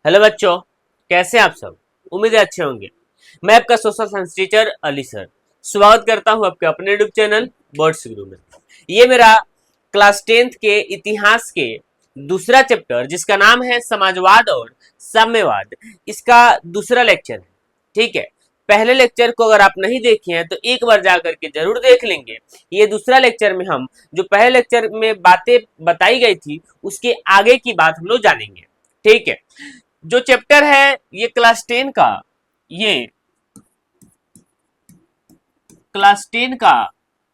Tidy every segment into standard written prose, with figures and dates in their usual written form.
Hello बच्चों, कैसे आप सब। उम्मीद है अच्छे होंगे। मैं आपका social science teacher Ali sir स्वागत करता हूं आपके अपने यूट्यूब चैनल वर्ड्स गुरु में। ये मेरा क्लास 10th के इतिहास के दूसरा चैप्टर जिसका नाम है समाजवाद और साम्यवाद, इसका दूसरा लेक्चर है। ठीक है, पहले लेक्चर को अगर आप नहीं देखे हैं तो एक बार जाकर के जरूर देख लेंगे। ये दूसरा लेक्चर में हम जो पहले लेक्चर में बातें बताई गई थी उसके आगे की बात हम लोग जानेंगे। ठीक है, जो चैप्टर है ये ये क्लास 10 का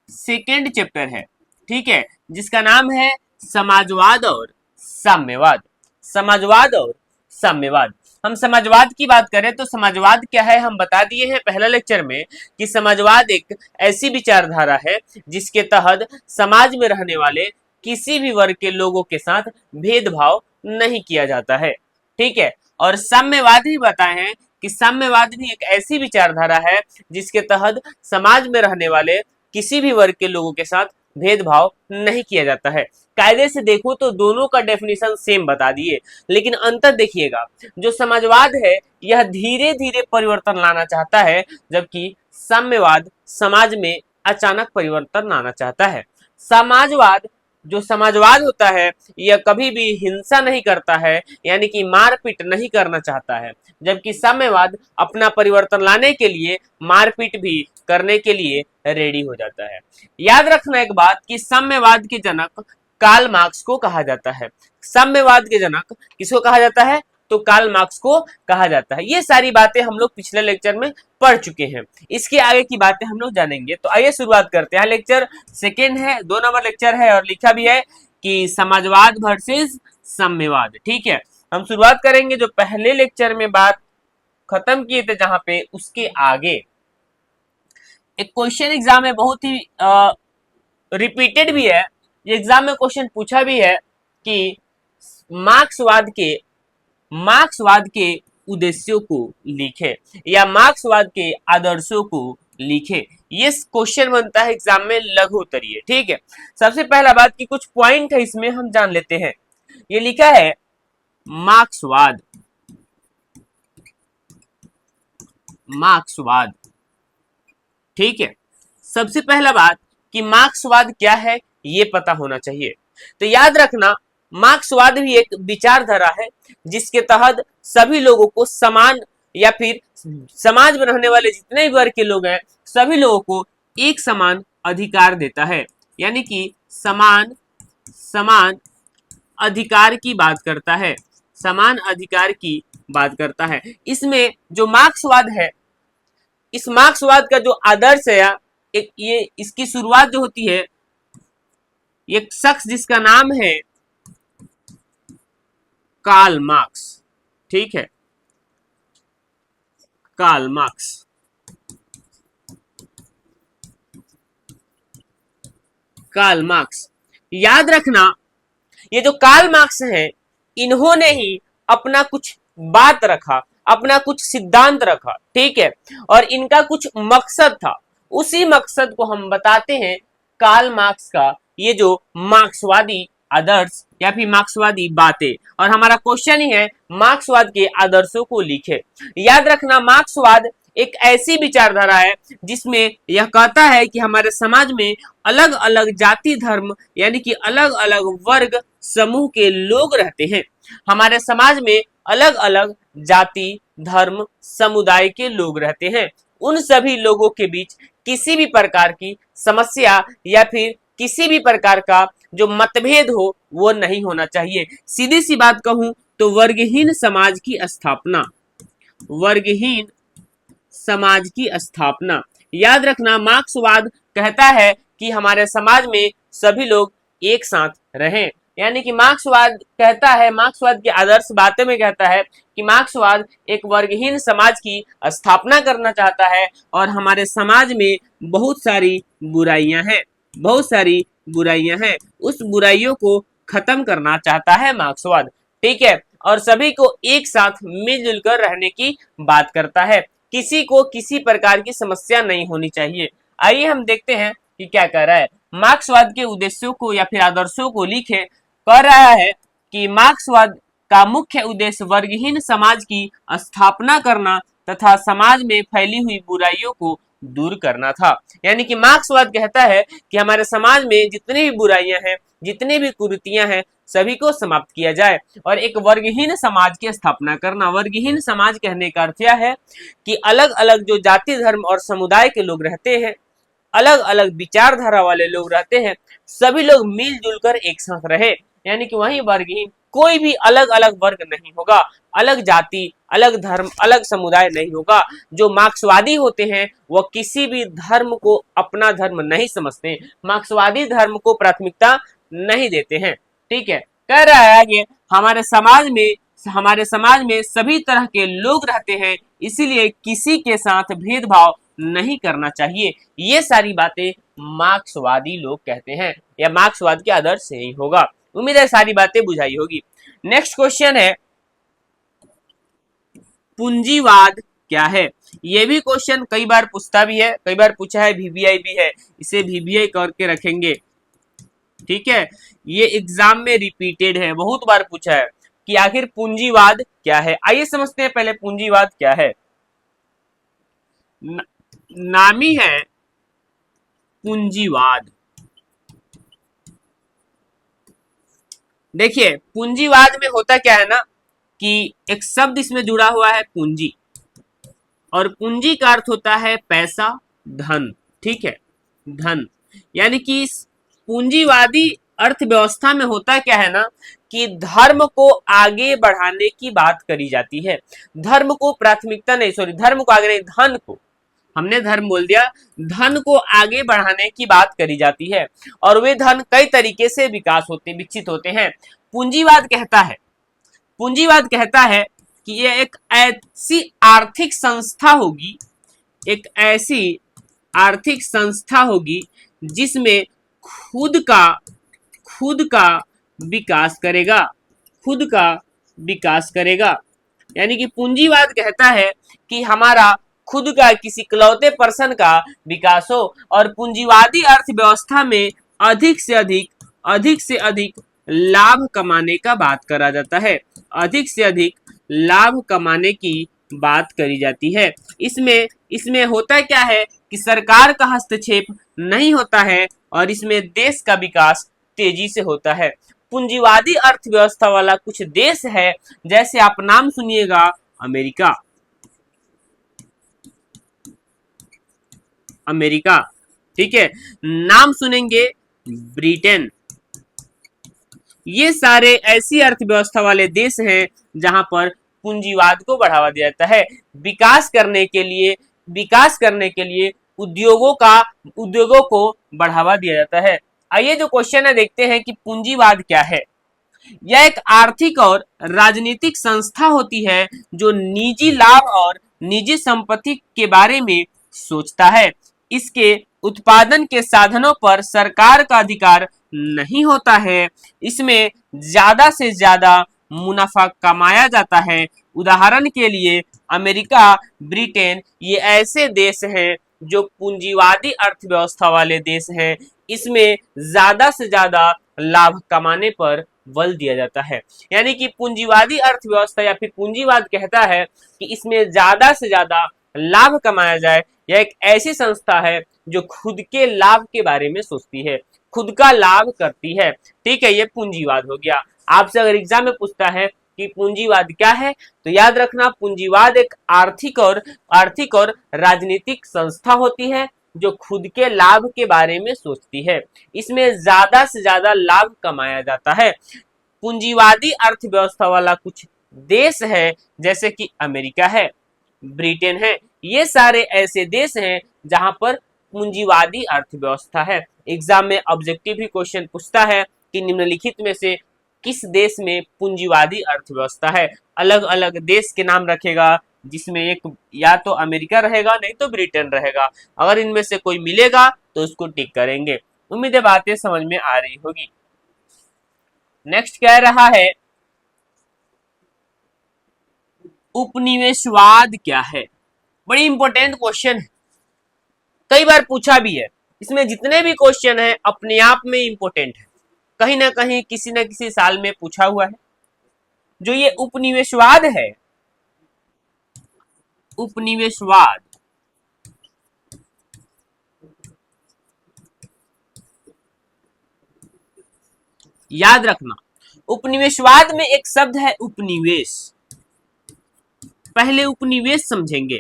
सेकेंड चैप्टर है। ठीक है, जिसका नाम है समाजवाद और साम्यवाद। समाजवाद और साम्यवाद। हम समाजवाद की बात करें तो समाजवाद क्या है हम बता दिए हैं पहला लेक्चर में कि समाजवाद एक ऐसी विचारधारा है जिसके तहत समाज में रहने वाले किसी भी वर्ग के लोगों के साथ भेदभाव नहीं किया जाता है। ठीक है, और साम्यवाद ही बताए हैं कि साम्यवाद भी एक ऐसी विचारधारा है जिसके तहत समाज में रहने वाले किसी भी वर्ग के लोगों के साथ भेदभाव नहीं किया जाता है। कायदे से देखो तो दोनों का डेफिनेशन सेम बता दिए, लेकिन अंतर देखिएगा, जो समाजवाद है यह धीरे धीरे परिवर्तन लाना चाहता है, जबकि साम्यवाद समाज में अचानक परिवर्तन लाना चाहता है। समाजवाद जो समाजवाद होता है यह कभी भी हिंसा नहीं करता है, यानी कि मारपीट नहीं करना चाहता है, जबकि साम्यवाद अपना परिवर्तन लाने के लिए मारपीट भी करने के लिए रेडी हो जाता है। याद रखना एक बात कि साम्यवाद के जनक कार्ल मार्क्स को कहा जाता है। साम्यवाद के जनक किसको कहा जाता है? तो कार्ल मार्क्स को कहा जाता है। ये सारी बातें हम लोग पिछले लेक्चर में पढ़ चुके हैं, इसके आगे की बातें हम लोग जानेंगे। तो आइए शुरुआत करते हैं। लेक्चर सेकेंड है, 2 नंबर लेक्चर है और लिखा भी है कि समाजवाद वर्सेस साम्यवाद। ठीक है, हम शुरुआत करेंगे जो पहले लेक्चर में बात खत्म किए थे, जहां पे उसके आगे एक क्वेश्चन एग्जाम में बहुत ही रिपीटेड भी है, ये एग्जाम में क्वेश्चन पूछा भी है कि मार्क्सवाद के उद्देश्यों को लिखे या मार्क्सवाद के आदर्शों को लिखे। ये क्वेश्चन बनता है एग्जाम में लघु उत्तरीय। ठीक है, सबसे पहला बात की कुछ पॉइंट है इसमें हम जान लेते हैं। ये लिखा है मार्क्सवाद। मार्क्सवाद, ठीक है, सबसे पहला बात कि मार्क्सवाद क्या है ये पता होना चाहिए। तो याद रखना, मार्क्सवाद भी एक विचारधारा है जिसके तहत सभी लोगों को समान या फिर समाज में रहने वाले जितने भी वर्ग के लोग हैं सभी लोगों को एक समान अधिकार देता है, यानी कि समान अधिकार की बात करता है। समान अधिकार की बात करता है। इसमें जो मार्क्सवाद है, इस मार्क्सवाद का जो आदर्श है एक ये इसकी शुरुआत जो होती है एक शख्स जिसका नाम है कार्ल मार्क्स। ठीक है, कार्ल मार्क्स। कार्ल मार्क्स, याद रखना ये जो कार्ल मार्क्स हैं इन्होंने ही अपना कुछ बात रखा, अपना कुछ सिद्धांत रखा। ठीक है, और इनका कुछ मकसद था, उसी मकसद को हम बताते हैं कार्ल मार्क्स का ये जो मार्क्सवादी आदर्श या फिर मार्क्सवादी बातें। और हमारा क्वेश्चन ही है मार्क्सवाद के आदर्शों को लिखे। याद रखना, मार्क्सवाद एक ऐसी विचारधारा है जिसमें यह कहता है कि हमारे समाज में अलग अलग जाति धर्म यानी कि अलग अलग वर्ग समूह के लोग रहते हैं। हमारे समाज में अलग अलग जाति धर्म समुदाय के लोग रहते हैं। उन सभी लोगों के बीच किसी भी प्रकार की समस्या या फिर किसी भी प्रकार का जो मतभेद हो वो नहीं होना चाहिए। सीधी सी बात कहूं तो वर्गहीन समाज की स्थापना, वर्गहीन समाज की स्थापना। याद रखना, मार्क्सवाद कहता है कि हमारे समाज में सभी लोग एक साथ रहें, यानी कि मार्क्सवाद कहता है, मार्क्सवाद की आदर्श बातें में कहता है कि मार्क्सवाद एक वर्गहीन समाज की स्थापना करना चाहता है और हमारे समाज में बहुत सारी बुराइयां हैं, बहुत सारी बुराइयां हैं, उस बुराइयों को खत्म करना चाहता है मार्क्सवाद। ठीक है, और सभी को एक साथ मिलजुल कर रहने की बात करता है, किसी को किसी प्रकार की समस्या नहीं होनी चाहिए। आइए हम देखते हैं कि क्या कह रहा है। मार्क्सवाद के उद्देश्यों को या फिर आदर्शों को लिखे, कह रहा है कि मार्क्सवाद का मुख्य उद्देश्य वर्गहीन समाज की स्थापना करना तथा समाज में फैली हुई बुराइयों को दूर करना था। यानी कि मार्क्सवाद कहता है कि हमारे समाज में जितनी भी बुराइयां हैं, जितनी भी कुरीतियां हैं, सभी को समाप्त किया जाए और एक वर्गहीन समाज की स्थापना करना। वर्गहीन समाज कहने का अर्थ यह है कि अलग अलग जो जाति धर्म और समुदाय के लोग रहते हैं, अलग अलग विचारधारा वाले लोग रहते हैं, सभी लोग मिलजुल कर एक साथ रहे, यानी कि वही वर्गहीन। कोई भी अलग अलग वर्ग नहीं होगा, अलग जाति, अलग धर्म, अलग समुदाय नहीं होगा। जो मार्क्सवादी होते हैं वह किसी भी धर्म को अपना धर्म नहीं समझते, मार्क्सवादी धर्म को प्राथमिकता नहीं देते हैं। ठीक है, कह रहा है आगे, हमारे समाज में सभी तरह के लोग रहते हैं, इसीलिए किसी के साथ भेदभाव नहीं करना चाहिए। ये सारी बातें मार्क्सवादी लोग कहते हैं, या मार्क्सवाद के आदर्श से ही होगा। उम्मीद है सारी बातें बुझाई होगी। नेक्स्ट क्वेश्चन है, पूंजीवाद क्या है? ये भी क्वेश्चन कई बार पूछता भी है, कई बार पूछा है, वीवीआई भी है, इसे वीवीआई करके रखेंगे। ठीक है, ये एग्जाम में रिपीटेड है, बहुत बार पूछा है कि आखिर पूंजीवाद क्या है। आइए समझते हैं पहले पूंजीवाद क्या है। नाम ही है पूंजीवाद। देखिए, पूंजीवाद में होता क्या है ना कि एक शब्द इसमें जुड़ा हुआ है पूंजी, और पूंजी का अर्थ होता है पैसा, धन। ठीक है, धन। यानी कि पूंजीवादी अर्थव्यवस्था में होता क्या है ना कि धर्म को आगे बढ़ाने की बात करी जाती है। धर्म को प्राथमिकता नहीं, सॉरी, धर्म को आगे नहीं, धन को, हमने धर्म बोल दिया, धन को आगे बढ़ाने की बात करी जाती है, और वे धन कई तरीके से विकसित होते हैं। पूंजीवाद कहता है कि यह एक ऐसी आर्थिक संस्था होगी, एक ऐसी आर्थिक संस्था होगी जिसमें खुद का विकास करेगा, खुद का विकास करेगा। यानी कि पूंजीवाद कहता है कि हमारा खुद का, किसी इकलौते पर्सन का विकास हो, और पूंजीवादी अर्थव्यवस्था में अधिक से अधिक लाभ कमाने का बात करा जाता है, अधिक से अधिक लाभ कमाने की बात करी जाती है। इसमें होता क्या है कि सरकार का हस्तक्षेप नहीं होता है, और इसमें देश का विकास तेजी से होता है। पूंजीवादी अर्थव्यवस्था वाला कुछ देश है, जैसे आप नाम सुनिएगा, अमेरिका, ठीक है, नाम सुनेंगे ब्रिटेन। ये सारे ऐसी अर्थव्यवस्था वाले देश हैं जहां पर पूंजीवाद को बढ़ावा दिया जाता है। विकास करने के लिए उद्योगों को बढ़ावा दिया जाता है। आइए जो क्वेश्चन है देखते हैं कि पूंजीवाद क्या है। यह एक आर्थिक और राजनीतिक संस्था होती है जो निजी लाभ और निजी संपत्ति के बारे में सोचता है। इसके उत्पादन के साधनों पर सरकार का अधिकार नहीं होता है। इसमें ज्यादा से ज्यादा मुनाफा कमाया जाता है। उदाहरण के लिए अमेरिका, ब्रिटेन, ये ऐसे देश हैं जो पूंजीवादी अर्थव्यवस्था वाले देश हैं। इसमें ज्यादा से ज्यादा लाभ कमाने पर बल दिया जाता है। यानी कि पूंजीवादी अर्थव्यवस्था या फिर पूंजीवाद कहता है कि इसमें ज्यादा से ज्यादा लाभ कमाया जाए। यह एक ऐसी संस्था है जो खुद के लाभ के बारे में सोचती है, खुद का लाभ करती है। ठीक है, ये पूंजीवाद हो गया। आपसे अगर एग्जाम में पूछता है कि पूंजीवाद क्या है, तो याद रखना, पूंजीवाद एक आर्थिक और राजनीतिक संस्था होती है जो खुद के लाभ के बारे में सोचती है। इसमें ज्यादा से ज्यादा लाभ कमाया जाता है। पूंजीवादी अर्थव्यवस्था वाला कुछ देश है, जैसे कि अमेरिका है, ब्रिटेन है, ये सारे ऐसे देश हैं जहां पर पूंजीवादी अर्थव्यवस्था है। एग्जाम में ऑब्जेक्टिव भी क्वेश्चन पूछता है कि निम्नलिखित में से किस देश में पूंजीवादी अर्थव्यवस्था है। अलग अलग देश के नाम रखेगा, जिसमें एक या तो अमेरिका रहेगा, नहीं तो ब्रिटेन रहेगा। अगर इनमें से कोई मिलेगा तो उसको टिक करेंगे। उम्मीद है बातें समझ में आ रही होगी। नेक्स्ट कह रहा है, उपनिवेशवाद क्या है? बड़ी इंपॉर्टेंट क्वेश्चन है, कई बार पूछा भी है। इसमें जितने भी क्वेश्चन है अपने आप में इंपॉर्टेंट है, कहीं ना कहीं किसी न किसी साल में पूछा हुआ है। जो ये उपनिवेशवाद है, उपनिवेशवाद, याद रखना उपनिवेशवाद में एक शब्द है उपनिवेश। पहले उपनिवेश समझेंगे,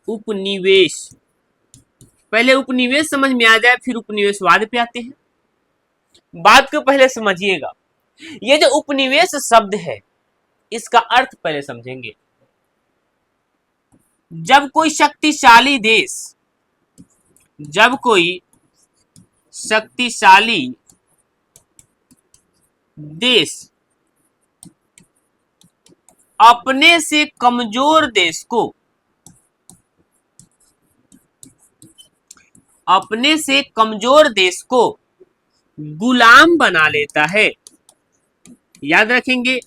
उपनिवेश, पहले उपनिवेश समझ में आ जाए फिर उपनिवेशवाद पे आते हैं। बात को पहले समझिएगा, ये जो उपनिवेश शब्द है इसका अर्थ पहले समझेंगे। जब कोई शक्तिशाली देश, जब कोई शक्तिशाली देश अपने से कमजोर देश को, अपने से कमजोर देश को गुलाम बना लेता है। याद रखेंगे,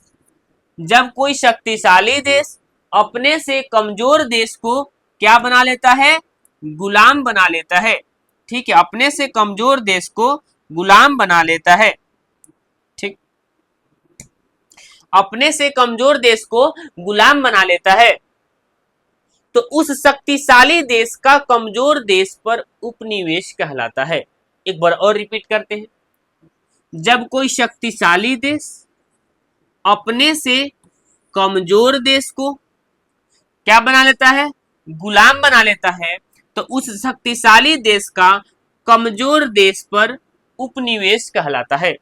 जब कोई शक्तिशाली देश अपने से कमजोर देश को क्या बना लेता है, गुलाम बना लेता है। ठीक है, अपने से कमजोर देश को गुलाम बना लेता है। ठीक, अपने से कमजोर देश को गुलाम बना लेता है, तो उस शक्तिशाली देश का कमजोर देश पर उपनिवेश कहलाता है। एक बार और रिपीट करते हैं, जब कोई शक्तिशाली देश अपने से कमजोर देश को क्या बना लेता है, गुलाम बना लेता है, तो उस शक्तिशाली देश का कमजोर देश पर उपनिवेश कहलाता है।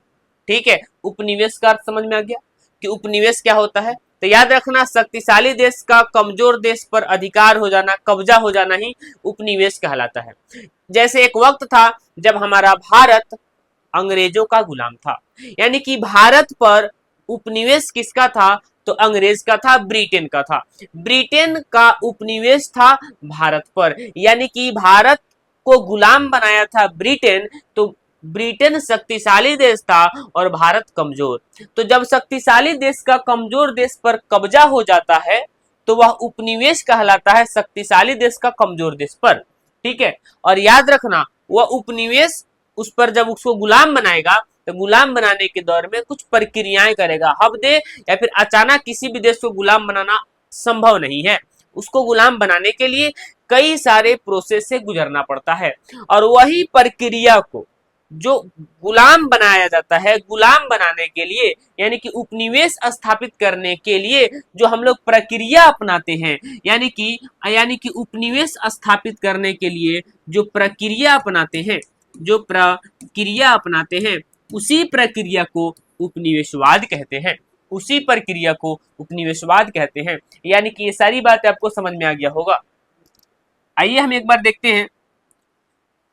ठीक है, उपनिवेश का अर्थ समझ में आ गया कि उपनिवेश क्या होता है। तो याद रखना, शक्तिशाली देश का कमजोर देश पर अधिकार हो जाना, कब्जा हो जाना ही उपनिवेश कहलाता है। जैसे एक वक्त था जब हमारा भारत अंग्रेजों का गुलाम था, यानी कि भारत पर उपनिवेश किसका था, तो अंग्रेज का था, ब्रिटेन का था। ब्रिटेन का उपनिवेश था भारत पर, यानी कि भारत को गुलाम बनाया था ब्रिटेन। तो ब्रिटेन शक्तिशाली देश था और भारत कमजोर। तो जब शक्तिशाली देश का कमजोर देश पर कब्जा हो जाता है तो वह उपनिवेश कहलाता है, शक्तिशाली देश का कमजोर देश पर। ठीक है, और याद रखना वह उपनिवेश उस पर जब उसको गुलाम बनाएगा तो गुलाम बनाने के दौर में कुछ प्रक्रियाएं करेगा। हफ्ते या फिर अचानक किसी भी देश को गुलाम बनाना संभव नहीं है। उसको गुलाम बनाने के लिए कई सारे प्रोसेस से गुजरना पड़ता है, और वही प्रक्रिया को जो गुलाम बनाया जाता है, गुलाम बनाने के लिए यानी कि उपनिवेश स्थापित करने के लिए जो हम लोग प्रक्रिया अपनाते हैं, यानी कि उपनिवेश स्थापित करने के लिए जो प्रक्रिया अपनाते हैं, जो प्रक्रिया अपनाते हैं, उसी प्रक्रिया को उपनिवेशवाद कहते हैं। उसी प्रक्रिया को उपनिवेशवाद कहते हैं। यानी कि ये सारी बातें आपको समझ में आ गया होगा। आइए हम एक बार देखते हैं,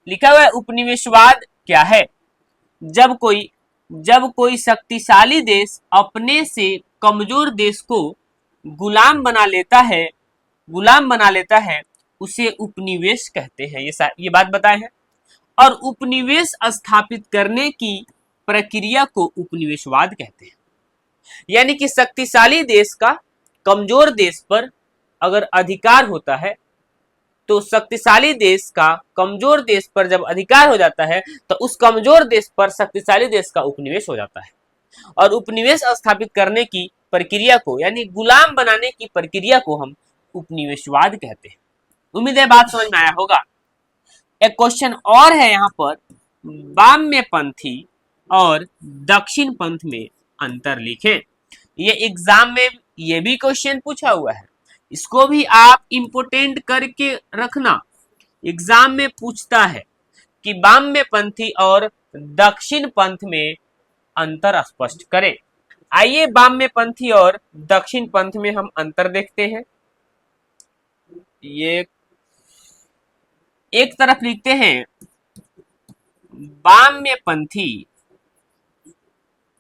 लिखा हुआ है उपनिवेशवाद क्या है। जब कोई शक्तिशाली देश अपने से कमजोर देश को गुलाम बना लेता है, उसे उपनिवेश कहते हैं। ये बात बताए हैं। और उपनिवेश स्थापित करने की प्रक्रिया को उपनिवेशवाद कहते हैं। यानी कि शक्तिशाली देश का कमजोर देश पर अगर अधिकार होता है, तो शक्तिशाली देश का कमजोर देश पर जब अधिकार हो जाता है तो उस कमजोर देश पर शक्तिशाली देश का उपनिवेश हो जाता है। और उपनिवेश स्थापित करने की प्रक्रिया को, यानी गुलाम बनाने की प्रक्रिया को हम उपनिवेशवाद कहते हैं। उम्मीद है बात समझ में आया होगा। एक क्वेश्चन और है यहाँ पर, वामपंथी और दक्षिण पंथ में अंतर लिखें। ये एग्जाम में ये भी क्वेश्चन पूछा हुआ है, इसको भी आप इंपोर्टेंट करके रखना। एग्जाम में पूछता है कि वामपंथी और दक्षिण पंथ में अंतर स्पष्ट करें। आइए वामपंथी और दक्षिण पंथ में हम अंतर देखते हैं। ये एक तरफ लिखते हैं वामपंथी,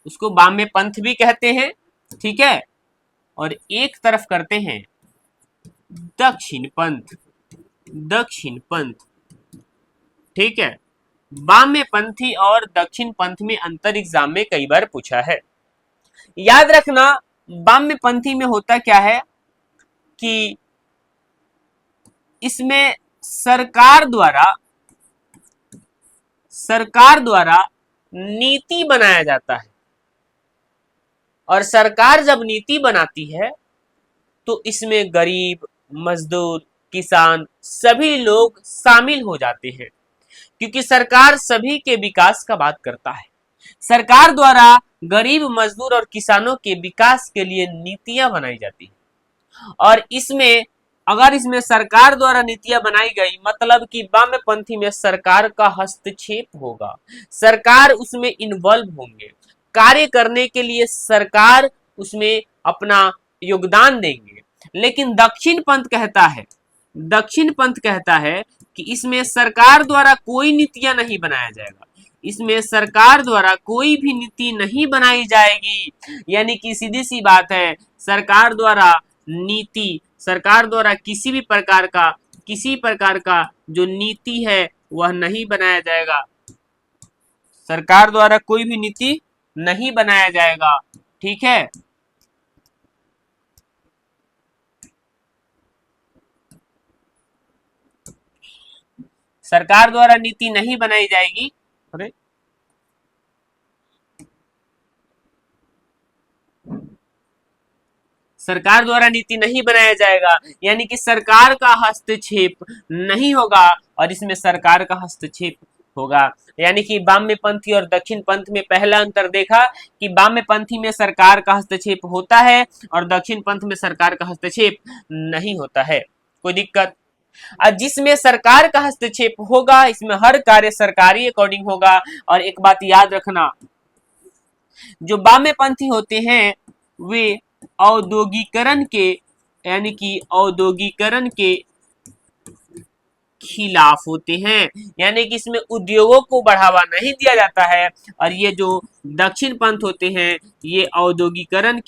उसको वामपंथ भी कहते हैं, ठीक है, और एक तरफ करते हैं दक्षिण पंथ। ठीक है, वामपंथी और दक्षिण पंथ में अंतर एग्जाम में कई बार पूछा है। याद रखना, वामपंथी में होता क्या है कि इसमें सरकार द्वारा नीति बनाया जाता है। और सरकार जब नीति बनाती है तो इसमें गरीब, मजदूर, किसान सभी लोग शामिल हो जाते हैं, क्योंकि सरकार सभी के विकास का बात करता है। सरकार द्वारा गरीब, मजदूर और किसानों के विकास के लिए नीतियां बनाई जाती हैं। और इसमें अगर इसमें सरकार द्वारा नीतियां बनाई गई मतलब कि वामपंथी में सरकार का हस्तक्षेप होगा, सरकार उसमें इन्वॉल्व होंगे, कार्य करने के लिए सरकार उसमें अपना योगदान देंगे। लेकिन दक्षिण पंथ कहता है कि इसमें सरकार द्वारा कोई नीतियां नहीं बनाया जाएगा, इसमें सरकार द्वारा कोई भी नीति नहीं बनाई जाएगी। यानी कि सीधी सी बात है, सरकार द्वारा किसी प्रकार का जो नीति है वह नहीं बनाया जाएगा, सरकार द्वारा कोई भी नीति नहीं बनाया जाएगा। ठीक है, सरकार द्वारा नीति नहीं बनाई जाएगी। अरे सरकार द्वारा नीति नहीं बनाया जाएगा, यानी कि सरकार का हस्तक्षेप नहीं होगा और इसमें सरकार का हस्तक्षेप होगा। यानी कि वामपंथी और दक्षिण पंथ में पहला अंतर देखा कि वामपंथी में सरकार का हस्तक्षेप होता है और दक्षिण पंथ में सरकार का हस्तक्षेप नहीं होता है। कोई दिक्कत? जिसमें सरकार का हस्तक्षेप होगा इसमें हर कार्य सरकारी अकॉर्डिंग होगा। और एक बात याद रखना, जो वामपंथी होते हैं वे औद्योगिकरण के यानी कि औद्योगिकरण के खिलाफ होते हैं, यानी कि इसमें उद्योगों को बढ़ावा नहीं दिया जाता है। और ये जो दक्षिण पंथ होते हैं ये औद्योगिकरण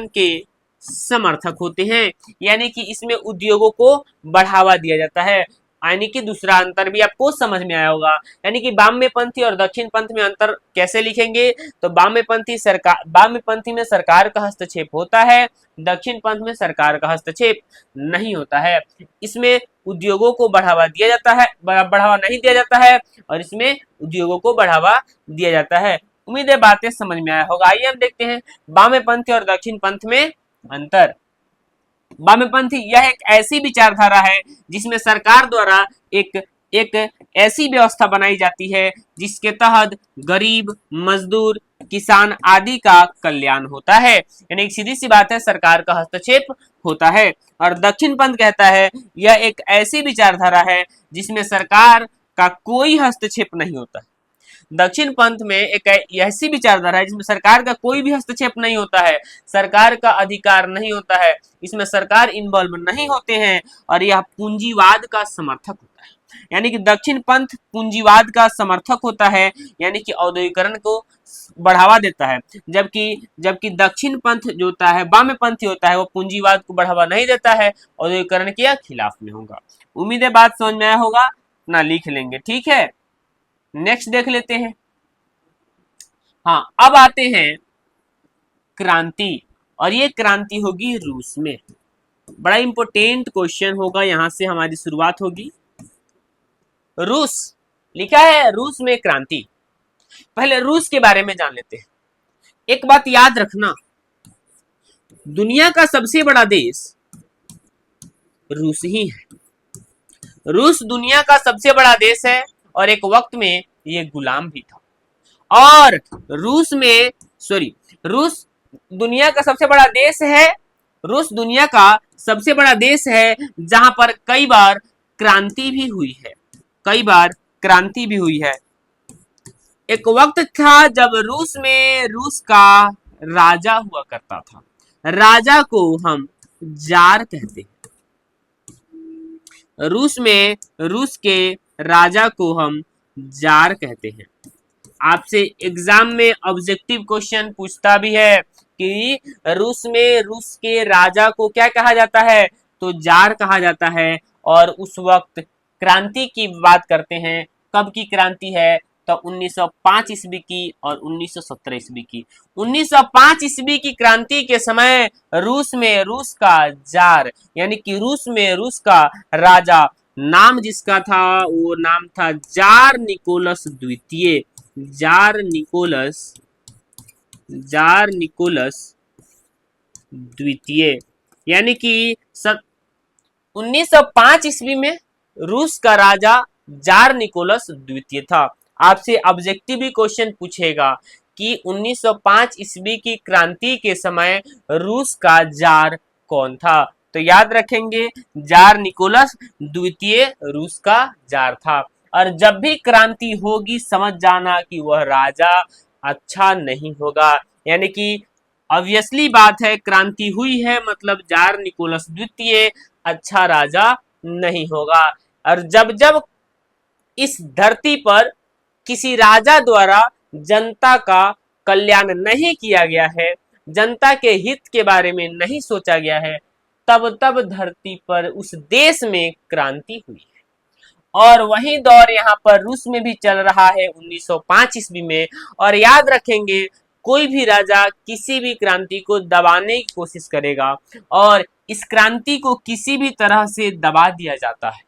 के समर्थक होते हैं, यानी कि इसमें उद्योगों को बढ़ावा दिया जाता है। यानी कि दूसरा अंतर भी आपको समझ में आया होगा। यानी कि वामपंथी और दक्षिण पंथ में अंतर कैसे लिखेंगे, तो वामपंथी में सरकार का हस्तक्षेप होता है, दक्षिण पंथ में सरकार का हस्तक्षेप नहीं होता है। इसमें उद्योगों को बढ़ावा दिया जाता है, बढ़ावा नहीं दिया जाता है, और इसमें उद्योगों को बढ़ावा दिया जाता है। उम्मीद है बातें समझ में आया होगा। आइए हम देखते हैं वामपंथी और दक्षिण पंथ में अंतर। वामपंथी यह एक ऐसी विचारधारा है जिसमें सरकार द्वारा एक ऐसी व्यवस्था बनाई जाती है जिसके तहत गरीब, मजदूर, किसान आदि का कल्याण होता है। यानी सीधी सी बात है, सरकार का हस्तक्षेप होता है। और दक्षिण पंथ कहता है यह एक ऐसी विचारधारा है जिसमें सरकार का कोई हस्तक्षेप नहीं होता। दक्षिण पंथ में एक ऐसी विचारधारा है जिसमें सरकार का कोई भी हस्तक्षेप नहीं होता है, सरकार का अधिकार नहीं होता है, इसमें सरकार इन्वॉल्व नहीं होते हैं, और यह पूंजीवाद का समर्थक होता है। यानी कि दक्षिण पंथ पूंजीवाद का समर्थक होता है, यानी कि औद्योगिकरण को बढ़ावा देता है, जबकि दक्षिण पंथ जो होता है, वामपंथी होता है, वो पूंजीवाद को बढ़ावा नहीं देता है, औद्योगिकरण के खिलाफ में होगा। उम्मीद है बात समझ में आया होगा, ना लिख लेंगे। ठीक है, नेक्स्ट देख लेते हैं। हाँ, अब आते हैं क्रांति, और ये क्रांति होगी रूस में। बड़ा इंपॉर्टेंट क्वेश्चन होगा, यहां से हमारी शुरुआत होगी। रूस लिखा है, रूस में क्रांति। पहले रूस के बारे में जान लेते हैं। एक बात याद रखना, दुनिया का सबसे बड़ा देश रूस ही है। रूस दुनिया का सबसे बड़ा देश है और एक वक्त में ये गुलाम भी था। और रूस दुनिया का सबसे बड़ा देश है। रूस दुनिया का सबसे बड़ा देश है जहां पर कई बार क्रांति भी हुई है। एक वक्त था जब रूस का राजा हुआ करता था। राजा को हम जार कहते हैं। रूस के राजा को हम जार कहते हैं। आपसे एग्जाम में ऑब्जेक्टिव क्वेश्चन पूछता भी है कि रूस के राजा को क्या कहा जाता है, तो जार कहा जाता है। और उस वक्त क्रांति की बात करते हैं, कब की क्रांति है, तो 1905 ईस्वी की और 1917 ईस्वी की। 1905 ईस्वी की क्रांति के समय रूस का जार यानी कि रूस का राजा, नाम जिसका था वो नाम था जार निकोलस द्वितीय। जार निकोलस जार निकोलस द्वितीय, यानी कि 1905 ईस्वी में रूस का राजा जार निकोलस द्वितीय था। आपसे ऑब्जेक्टिव क्वेश्चन पूछेगा कि 1905 ईस्वी की क्रांति के समय रूस का जार कौन था, तो याद रखेंगे जार निकोलस द्वितीय रूस का जार था। और जब भी क्रांति होगी समझ जाना कि वह राजा अच्छा नहीं होगा, यानी कि ऑब्वियसली बात है क्रांति हुई है मतलब जार निकोलस द्वितीय अच्छा राजा नहीं होगा। और जब जब इस धरती पर किसी राजा द्वारा जनता का कल्याण नहीं किया गया है, जनता के हित के बारे में नहीं सोचा गया है, तब तब धरती पर उस देश में क्रांति हुई है। और वही दौर यहाँ पर रूस में भी चल रहा है 1905 ईस्वी में। और याद रखेंगे कोई भी राजा किसी भी क्रांति को दबाने की कोशिश करेगा और इस क्रांति को किसी भी तरह से दबा दिया जाता है।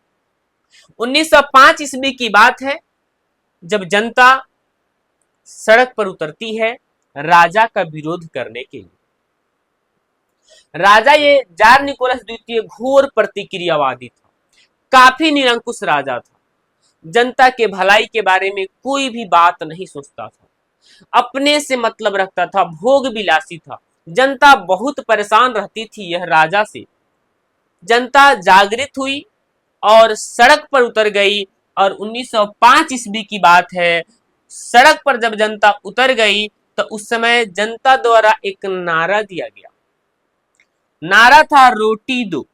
1905 ईस्वी की बात है जब जनता सड़क पर उतरती है राजा का विरोध करने के लिए। राजा ये जार निकोलस द्वितीय घोर प्रतिक्रियावादी था, काफी निरंकुश राजा था, जनता के भलाई के बारे में कोई भी बात नहीं सोचता था, अपने से मतलब रखता था, भोग विलासी था। जनता बहुत परेशान रहती थी यह राजा से। जनता जागृत हुई और सड़क पर उतर गई। और 1905 ईस्वी की बात है, सड़क पर जब जनता उतर गई तो उस समय जनता द्वारा एक नारा दिया गया। नारा था रोटी दो।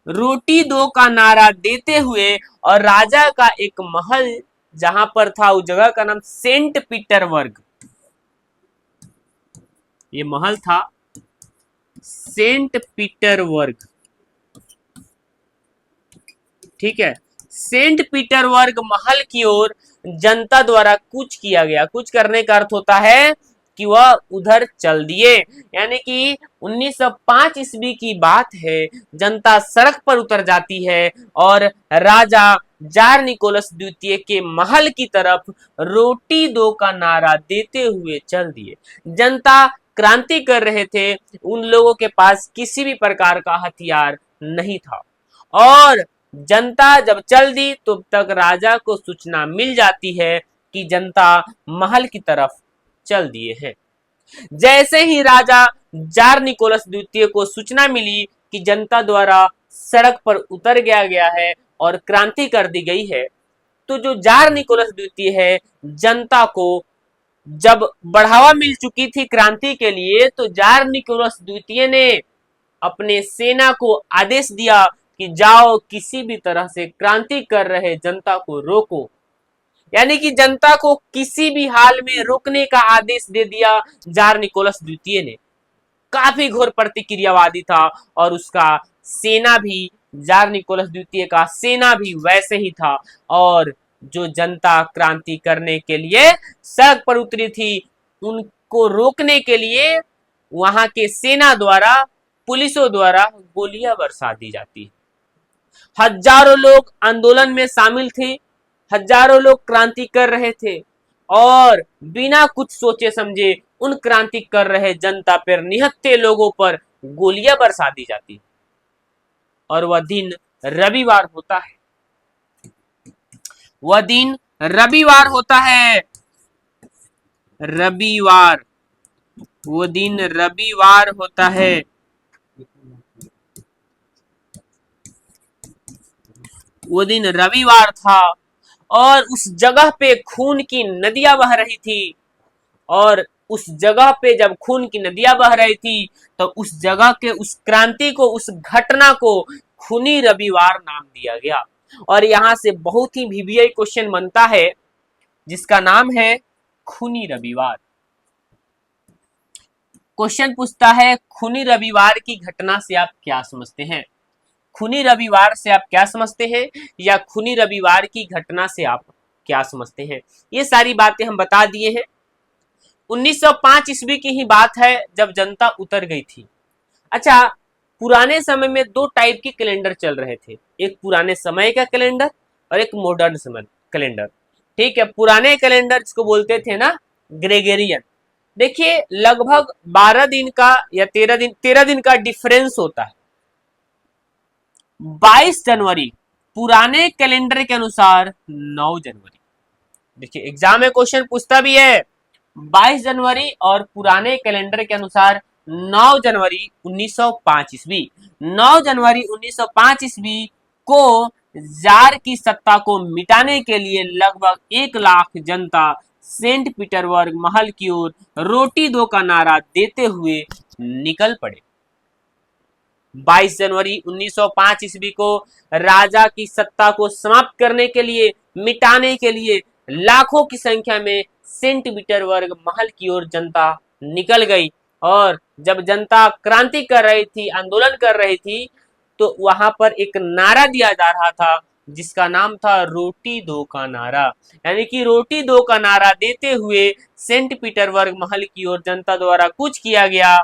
रोटी दो का नारा देते हुए और राजा का एक महल जहां पर था उस जगह का नाम सेंट पीटरबर्ग, ये महल था सेंट पीटरबर्ग, ठीक है। सेंट पीटरबर्ग महल की ओर जनता द्वारा कूच किया गया। कूच करने का अर्थ होता है कि वह उधर चल दिए, यानी कि 1905 ईस्वी की बात है, जनता सड़क पर उतर जाती है और राजा जार निकोलस द्वितीय के महल की तरफ रोटी दो का नारा देते हुए चल दिए। जनता क्रांति कर रहे थे, उन लोगों के पास किसी भी प्रकार का हथियार नहीं था और जनता जब चल दी तो तक राजा को सूचना मिल जाती है कि जनता महल की तरफ चल दिए हैं। जैसे ही राजा जार निकोलस द्वितीय को सूचना मिली कि जनता द्वारा सड़क पर उतर गया है और क्रांति कर दी गई है, तो जो जार निकोलस द्वितीय है, जनता को जब बढ़ावा मिल चुकी थी क्रांति के लिए, तो जार निकोलस द्वितीय ने अपने सेना को आदेश दिया कि जाओ किसी भी तरह से क्रांति कर रहे जनता को रोको, यानी कि जनता को किसी भी हाल में रोकने का आदेश दे दिया जार निकोलस द्वितीय ने। काफी घोर प्रतिक्रियावादी था और उसका सेना भी, जार निकोलस द्वितीय का सेना भी वैसे ही था। और जो जनता क्रांति करने के लिए सड़क पर उतरी थी उनको रोकने के लिए वहां के सेना द्वारा, पुलिसों द्वारा गोलियां बरसा दी जाती। हजारों लोग आंदोलन में शामिल थे, हजारों लोग क्रांति कर रहे थे और बिना कुछ सोचे समझे उन क्रांति कर रहे जनता पर, निहत्थे लोगों पर गोलियां बरसा दी जाती। और वह दिन रविवार होता है, वह दिन रविवार होता है, रविवार, वो दिन रविवार होता है। वो दिन रविवार था और उस जगह पे खून की नदियां बह रही थी। और उस जगह पे जब खून की नदियां बह रही थी तो उस जगह के उस क्रांति को, उस घटना को खूनी रविवार नाम दिया गया। और यहां से बहुत ही वीवीआई क्वेश्चन बनता है जिसका नाम है खूनी रविवार। क्वेश्चन पूछता है खूनी रविवार की घटना से आप क्या समझते हैं? खूनी रविवार से आप क्या समझते हैं या खूनी रविवार की घटना से आप क्या समझते हैं? ये सारी बातें हम बता दिए हैं। 1905 ईस्वी की ही बात है जब जनता उतर गई थी। अच्छा, पुराने समय में दो टाइप के कैलेंडर चल रहे थे, एक पुराने समय का कैलेंडर और एक मॉडर्न समय कैलेंडर। ठीक है, पुराने कैलेंडर जिसको बोलते थे ना ग्रेगोरियन। देखिए लगभग 12 दिन का या 13 दिन का डिफरेंस होता है। 22 जनवरी पुराने कैलेंडर के अनुसार 9 जनवरी। देखिए एग्जाम में क्वेश्चन पूछता भी है 22 जनवरी और पुराने कैलेंडर के अनुसार 9 जनवरी 1905 ईस्वी। 9 जनवरी 1905 ईस्वी को जार की सत्ता को मिटाने के लिए लगभग 1 लाख जनता सेंट पीटरबर्ग महल की ओर रोटी दो का नारा देते हुए निकल पड़े। 22 जनवरी 1905 ईस्वी को राजा की सत्ता को समाप्त करने के लिए, मिटाने के लिए लाखों की संख्या में सेंट पीटरबर्ग महल की ओर जनता निकल गई। और जब जनता क्रांति कर रही थी, आंदोलन कर रही थी, तो वहां पर एक नारा दिया जा रहा था जिसका नाम था रोटी दो का नारा। यानी कि रोटी दो का नारा देते हुए सेंट पीटरबर्ग महल की ओर जनता द्वारा कूच किया गया।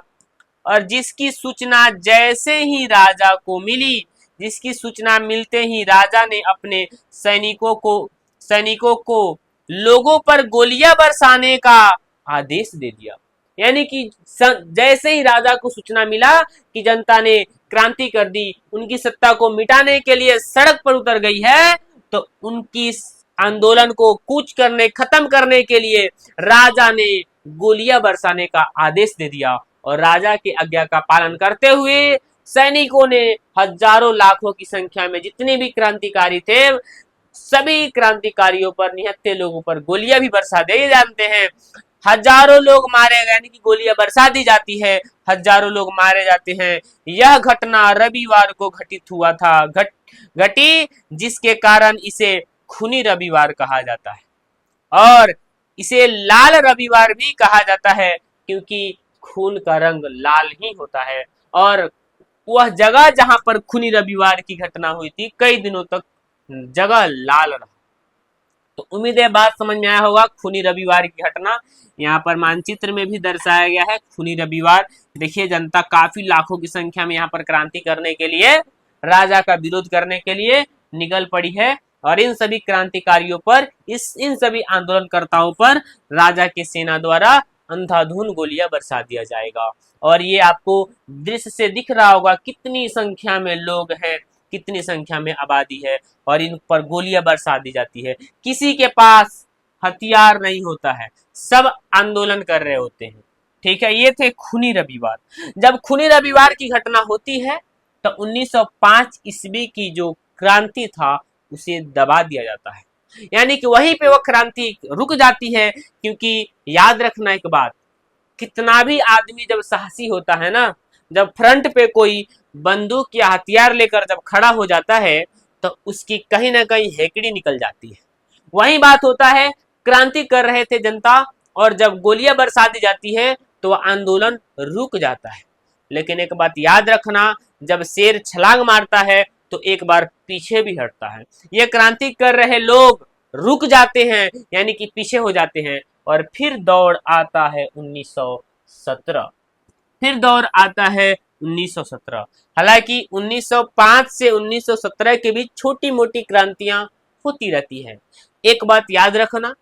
और जिसकी सूचना जैसे ही राजा को मिली, जिसकी सूचना मिलते ही राजा ने अपने सैनिकों को लोगों पर गोलियां बरसाने का आदेश दे दिया। यानी कि जैसे ही राजा को सूचना मिला कि जनता ने क्रांति कर दी, उनकी सत्ता को मिटाने के लिए सड़क पर उतर गई है, तो उनकी आंदोलन को कूच करने, खत्म करने के लिए राजा ने गोलियां बरसाने का आदेश दे दिया। और राजा की आज्ञा का पालन करते हुए सैनिकों ने हजारों लाखों की संख्या में जितने भी क्रांतिकारी थे, सभी क्रांतिकारियों पर, निहत्थे लोगों पर गोलियां भी बरसा दिए जानते हैं। हजारों लोग मारे गए, यानी कि गोलियां बरसा दी जाती है, हजारों लोग मारे जाते हैं। यह घटना रविवार को घटित हुआ था, घटी जिसके कारण इसे खूनी रविवार कहा जाता है। और इसे लाल रविवार भी कहा जाता है क्योंकि खून का रंग लाल ही होता है। और वह जगह जहां पर खूनी रविवार की घटना हुई थी, कई दिनों तक जगह लाल रहा। तो उम्मीद है बात समझ में आया होगा। खूनी रविवार की घटना यहाँ पर मानचित्र में भी दर्शाया गया है। खूनी रविवार देखिए, जनता काफी लाखों की संख्या में यहाँ पर क्रांति करने के लिए, राजा का विरोध करने के लिए निकल पड़ी है। और इन सभी क्रांतिकारियों पर, इन सभी आंदोलनकर्ताओं पर राजा की सेना द्वारा अंधाधुंध गोलियां बरसा दिया जाएगा। और ये आपको दृश्य से दिख रहा होगा कितनी संख्या में लोग हैं, कितनी संख्या में आबादी है, और इन पर गोलियां बरसा दी जाती है। किसी के पास हथियार नहीं होता है, सब आंदोलन कर रहे होते हैं। ठीक है, ये थे खूनी रविवार। जब खूनी रविवार की घटना होती है तो 1905 ईस्वी की जो क्रांति था उसे दबा दिया जाता है। यानी कि वहीं पे वह क्रांति रुक जाती है। क्योंकि याद रखना एक बात, कितना भी आदमी जब साहसी होता है ना, जब फ्रंट पे कोई बंदूक या हथियार लेकर जब खड़ा हो जाता है तो उसकी कहीं ना कहीं हेकड़ी निकल जाती है। वही बात होता है, क्रांति कर रहे थे जनता, और जब गोलियां बरसा दी जाती है तो आंदोलन रुक जाता है। लेकिन एक बात याद रखना, जब शेर छलांग मारता है तो एक बार पीछे भी हटता है। ये क्रांति कर रहे लोग रुक जाते हैं, यानी कि पीछे हो जाते हैं। और फिर दौड़ आता है 1917, फिर दौर आता है 1917। हालांकि 1905 से 1917 के बीच छोटी मोटी क्रांतियां होती रहती है। एक बात याद रखना,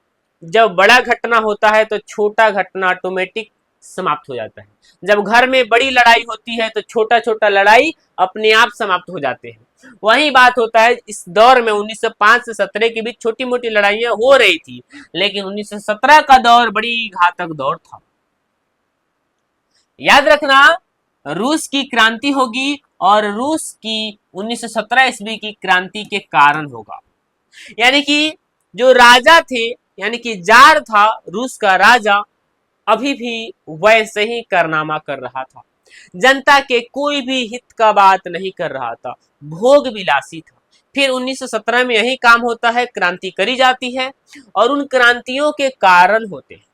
जब बड़ा घटना होता है तो छोटा घटना ऑटोमेटिक समाप्त हो जाता है। जब घर में बड़ी लड़ाई होती है तो छोटा छोटा लड़ाई अपने आप समाप्त हो जाते हैं। वही बात होता है इस दौर में। 1905 से 17 के बीच छोटी मोटी लड़ाइयां हो रही थी, लेकिन 1917 का दौर बड़ी घातक दौर था। याद रखना, रूस की क्रांति होगी और रूस की 1917 ईस्वी की क्रांति के कारण होगा। यानी कि जो राजा थे, यानी कि जार था रूस का राजा, अभी भी वैसे ही कारनामा कर रहा था। जनता के कोई भी हित का बात नहीं कर रहा था, भोग विलासी था। फिर 1917 में यही काम होता है, क्रांति करी जाती है और उन क्रांतियों के कारण होते हैं।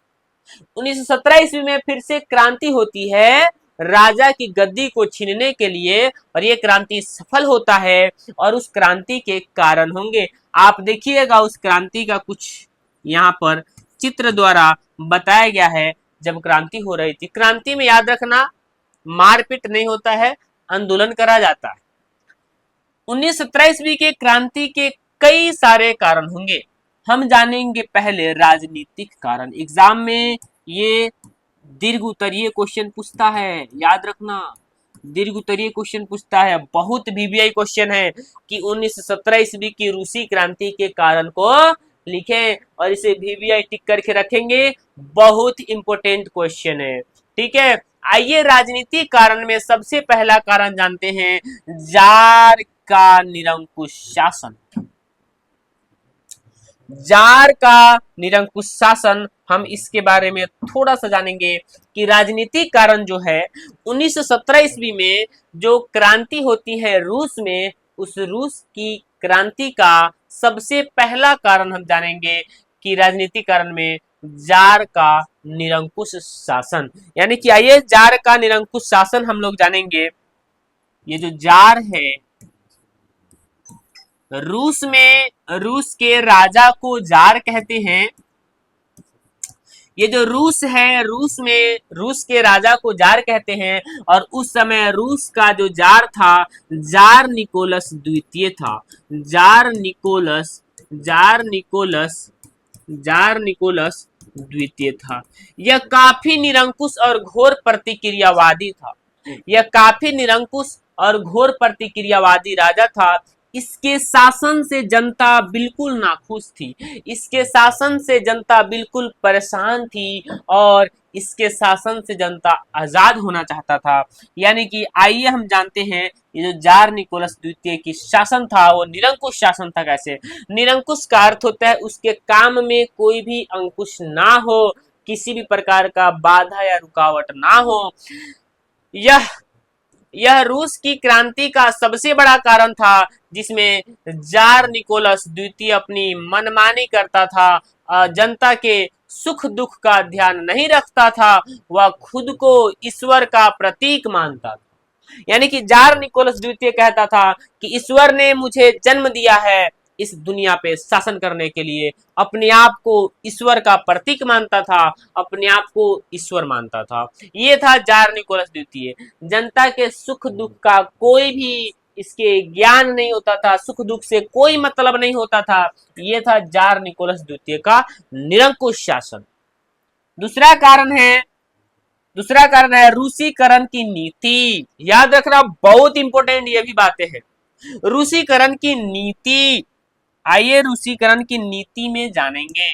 1917 ईस्वी में फिर से क्रांति होती है राजा की गद्दी को छीनने के लिए, और ये क्रांति सफल होता है और उस क्रांति के कारण होंगे। आप देखिएगा उस क्रांति का कुछ यहाँ पर चित्र द्वारा बताया गया है। जब क्रांति हो रही थी, क्रांति में याद रखना मारपीट नहीं होता है, आंदोलन करा जाता है। 1917 ईस्वी के क्रांति के कई सारे कारण होंगे। हम जानेंगे पहले राजनीतिक कारण। एग्जाम में ये दीर्घ उत्तरीय क्वेश्चन पूछता है, याद रखना, दीर्घ उत्तरीय क्वेश्चन पूछता है। बहुत वीवीआई क्वेश्चन है कि 1917 ईस्वी की रूसी क्रांति के कारण को लिखें, और इसे वीवीआई टिक करके रखेंगे, बहुत इंपॉर्टेंट क्वेश्चन है। ठीक है, आइए राजनीतिक कारण में सबसे पहला कारण जानते हैं, जार का निरंकुश शासन। जार का निरंकुश शासन, हम इसके बारे में थोड़ा सा जानेंगे कि राजनीतिक कारण जो है 1917 ईस्वी में जो क्रांति होती है रूस में, उस रूस की क्रांति का सबसे पहला कारण हम जानेंगे कि राजनीतिक कारण में जार का निरंकुश शासन। यानी कि आइए जार का निरंकुश शासन हम लोग जानेंगे। ये जो जार है, रूस में रूस के राजा को जार कहते हैं। ये जो रूस है, रूस में रूस के राजा को जार कहते हैं, और उस समय रूस का जो जार था, जार निकोलस द्वितीय था। Tsar Nicholas tsar Nicholas tsar Nicholas द्वितीय था। यह काफी निरंकुश और घोर प्रतिक्रियावादी था। यह काफी निरंकुश और घोर प्रतिक्रियावादी राजा था। इसके शासन से जनता बिल्कुल नाखुश थी, इसके शासन से जनता बिल्कुल परेशान थी, और इसके शासन से जनता आजाद होना चाहता था। यानी कि आइए हम जानते हैं ये जो जार निकोलस द्वितीय की शासन था वो निरंकुश शासन था। कैसे? निरंकुश का अर्थ होता है उसके काम में कोई भी अंकुश ना हो, किसी भी प्रकार का बाधा या रुकावट ना हो। यह रूस की क्रांति का सबसे बड़ा कारण था, जिसमें जार निकोलस द्वितीय अपनी मनमानी करता था, जनता के सुख दुख का ध्यान नहीं रखता था, वह खुद को ईश्वर का प्रतीक मानता था। यानी कि जार निकोलस द्वितीय कहता था कि ईश्वर ने मुझे जन्म दिया है इस दुनिया पे शासन करने के लिए। अपने आप को ईश्वर का प्रतीक मानता था, अपने आप को ईश्वर मानता था। ये था जार निकोलस द्वितीय। जनता के सुख दुख का कोई भी इसके ज्ञान नहीं होता था, सुख दुख से कोई मतलब नहीं होता था। ये था जार निकोलस द्वितीय का निरंकुश शासन। दूसरा कारण है रूसीकरण की नीति। याद रखना, बहुत इंपॉर्टेंट ये भी बातें हैं। रूसीकरण की नीति, आइए रूसीकरण की नीति में जानेंगे।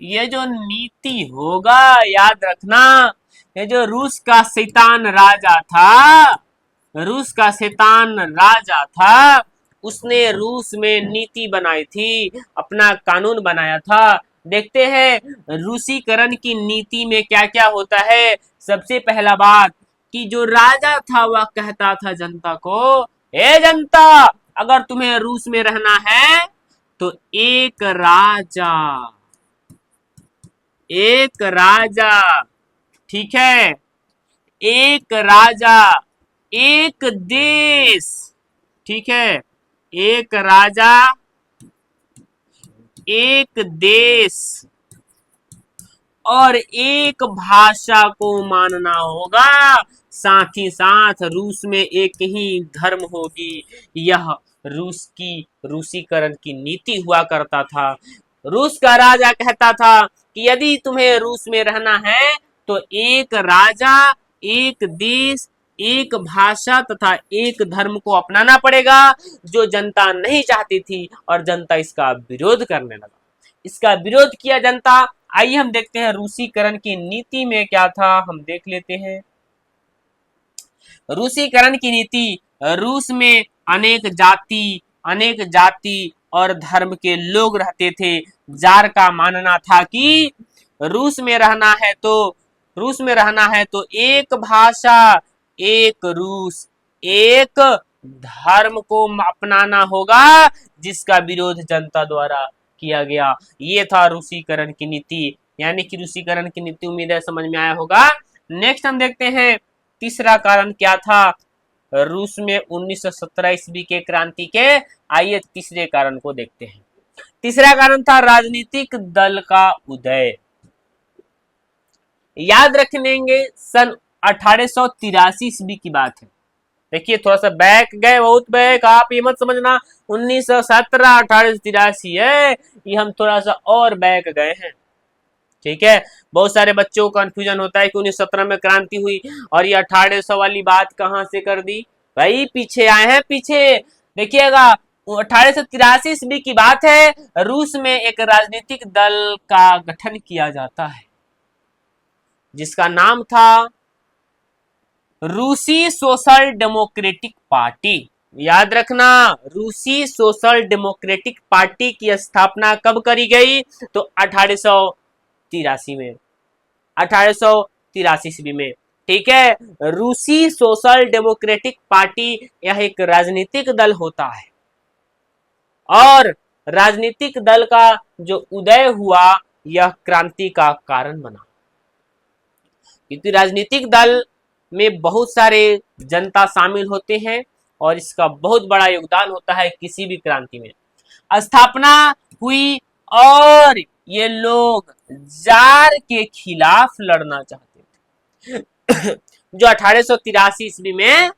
ये जो नीति होगा, याद रखना, ये जो रूस का शैतान राजा था, रूस का शैतान राजा था, उसने रूस में नीति बनाई थी, अपना कानून बनाया था। देखते हैं रूसीकरण की नीति में क्या क्या होता है। सबसे पहला बात कि जो राजा था वह कहता था जनता को, हे जनता, अगर तुम्हें रूस में रहना है तो एक राजा, ठीक है, एक राजा एक देश, ठीक है, एक राजा एक देश और एक भाषा को मानना होगा। साथ ही साथ रूस में एक ही धर्म होगी। यह रूस की रूसीकरण की नीति हुआ करता था। रूस का राजा कहता था कि यदि तुम्हें रूस में रहना है तो एक राजा, एक देश, एक भाषा तथा एक धर्म को अपनाना पड़ेगा, जो जनता नहीं चाहती थी, और जनता इसका विरोध करने लगा। इसका विरोध किया जनता। आइए हम देखते हैं रूसीकरण की नीति में क्या था, हम देख लेते हैं। रूसीकरण की नीति, रूस में अनेक जाति और धर्म के लोग रहते थे। जार का मानना था कि रूस में रहना है तो एक भाषा, एक रूस, एक धर्म को अपनाना होगा, जिसका विरोध जनता द्वारा किया गया। ये था रूसीकरण की नीति। यानी कि रूसीकरण की नीति, उम्मीद है समझ में आया होगा। नेक्स्ट हम देखते हैं तीसरा कारण क्या था रूस में 1917 ईस्वी के क्रांति के। आइए तीसरे कारण को देखते हैं। तीसरा कारण था राजनीतिक दल का उदय। याद रखेंगे सन 1883 ईस्वी की बात है। देखिए थोड़ा सा बैक गए, बहुत बैक, आप ये मत समझना 1917 1883 है, ये हम थोड़ा सा और बैक गए हैं। ठीक है, बहुत सारे बच्चों को कंफ्यूजन होता है कि 1917 में क्रांति हुई और ये 1800 वाली बात कहां से कर दी भाई, पीछे आए हैं पीछे। देखिएगा 1883 ईस्वी की बात है, रूस में एक राजनीतिक दल का गठन किया जाता है जिसका नाम था रूसी सोशल डेमोक्रेटिक पार्टी। याद रखना, रूसी सोशल डेमोक्रेटिक पार्टी की स्थापना कब करी गई, तो 1883 में, 1883 ईस्वी में। ठीक है, रूसी सोशल डेमोक्रेटिक पार्टी यह एक राजनीतिक दल होता है और राजनीतिक दल का जो उदय हुआ यह क्रांति का कारण बना, क्योंकि राजनीतिक दल में बहुत सारे जनता शामिल होते हैं और इसका बहुत बड़ा योगदान होता है किसी भी क्रांति में। स्थापना हुई और ये लोग जार के खिलाफ लड़ना चाहते थे जो 1883 ईस्वी में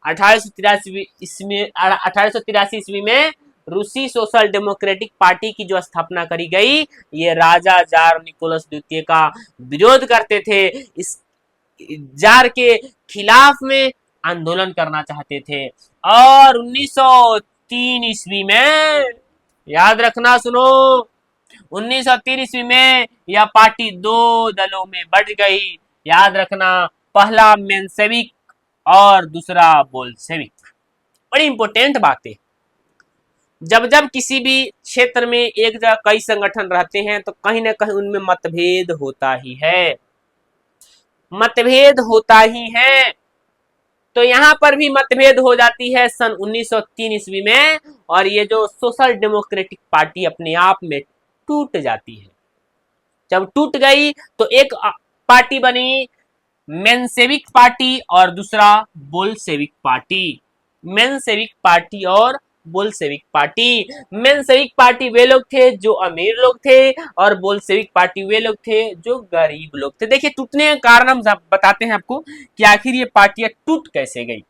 1883 ईस्वी में रूसी सोशल डेमोक्रेटिक पार्टी की जो स्थापना करी गई, ये राजा जार निकोलस द्वितीय का विरोध करते थे, इस जार के खिलाफ में आंदोलन करना चाहते थे। और 1903 ईस्वी में, याद रखना सुनो, 1903 ईस्वी में यह पार्टी दो दलों में बढ़ गई। याद रखना, पहला मेंशेविक और दूसरा बोल्शेविक। बड़ी इंपॉर्टेंट बात है, जब जब किसी भी क्षेत्र में एक जगह कई संगठन रहते हैं तो कहीं ना कहीं उनमें मतभेद होता ही है, मतभेद होता ही है। तो यहां पर भी मतभेद हो जाती है सन 1903 ईस्वी में, और ये जो सोशल डेमोक्रेटिक पार्टी अपने आप में टूट जाती है। जब टूट गई तो एक पार्टी बनी मेंशेविक पार्टी और दूसरा बोल्शेविक पार्टी। मेंशेविक पार्टी और बोल्शेविक पार्टी। मेंशेविक पार्टी वे लोग थे जो अमीर लोग थे और बोल्शेविक पार्टी वे लोग थे जो गरीब लोग थे। देखिए टूटने का कारण हम बताते हैं आपको कि आखिर ये पार्टियां टूट कैसे गई।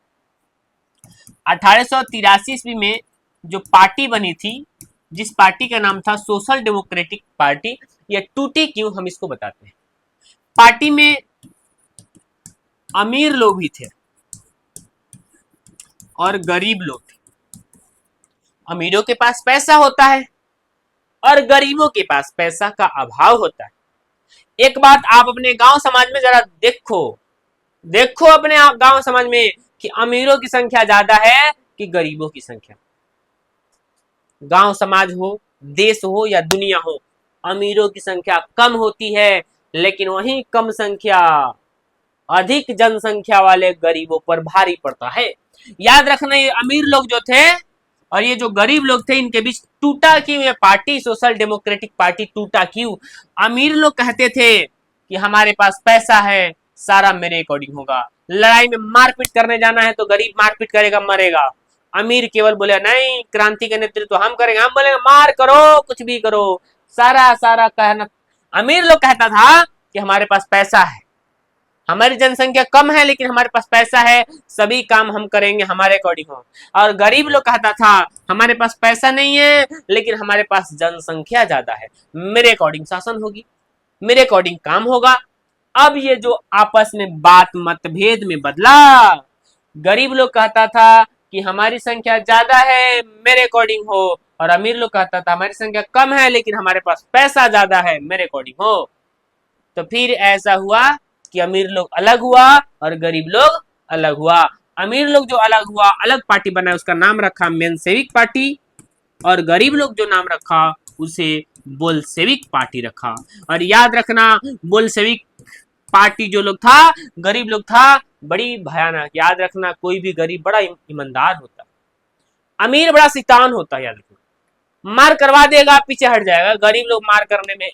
1883 ईस्वी में जो पार्टी बनी थी, जिस पार्टी का नाम था सोशल डेमोक्रेटिक पार्टी, ये टूटी क्यों, हम इसको बताते हैं। पार्टी में अमीर लोग भी थे और गरीब लोग थे। अमीरों के पास पैसा होता है और गरीबों के पास पैसा का अभाव होता है। एक बात आप अपने गांव समाज में जरा देखो अपने गांव समाज में कि अमीरों की संख्या ज्यादा है कि गरीबों की संख्या। गांव समाज हो, देश हो या दुनिया हो, अमीरों की संख्या कम होती है, लेकिन वहीं कम संख्या, अधिक जनसंख्या वाले गरीबों पर भारी पड़ता है। याद रखना, ये अमीर लोग जो थे और ये जो गरीब लोग थे, इनके बीच टूटा क्यों ये पार्टी, सोशल डेमोक्रेटिक पार्टी टूटा क्यों। अमीर लोग कहते थे कि हमारे पास पैसा है, सारा मेरे अकॉर्डिंग होगा, लड़ाई में मारपीट करने जाना है तो गरीब मारपीट करेगा, मरेगा। अमीर केवल बोले नहीं, क्रांति का नेतृत्व हम करेंगे, हम बोलेंगे मार करो, कुछ भी करो, सारा कहना। अमीर लोग कहता था कि हमारे पास पैसा है, हमारी जनसंख्या कम है लेकिन हमारे पास पैसा है, सभी काम हम करेंगे, हमारे अकॉर्डिंग हो। और गरीब लोग कहता था हमारे पास पैसा नहीं है लेकिन हमारे पास जनसंख्या ज्यादा है, मेरे अकॉर्डिंग शासन होगी, मेरे अकॉर्डिंग काम होगा। अब ये जो आपस में बात मतभेद में बदला, गरीब लोग कहता था कि हमारी संख्या ज्यादा है, मेरे अकॉर्डिंग हो, और अमीर लोग कहता था हमारी संख्या कम है लेकिन हमारे पास पैसा ज्यादा है, मेरे अकॉर्डिंग हो। तो फिर ऐसा हुआ कि अमीर लोग अलग हुआ और गरीब लोग अलग हुआ। अमीर लोग जो अलग हुआ, अलग पार्टी बनाया, उसका नाम रखा मेंशेविक पार्टी, और गरीब लोग जो नाम रखा उसे बोल्शेविक पार्टी रखा। और याद रखना, बोल्शेविक पार्टी जो लोग था, गरीब लोग था, बड़ी भयानक। याद रखना, कोई भी गरीब बड़ा ईमानदार होता, अमीर बड़ा शैतान होता। याद रखना, मार करवा देगा, पीछे हट जाएगा। गरीब लोग मार करने में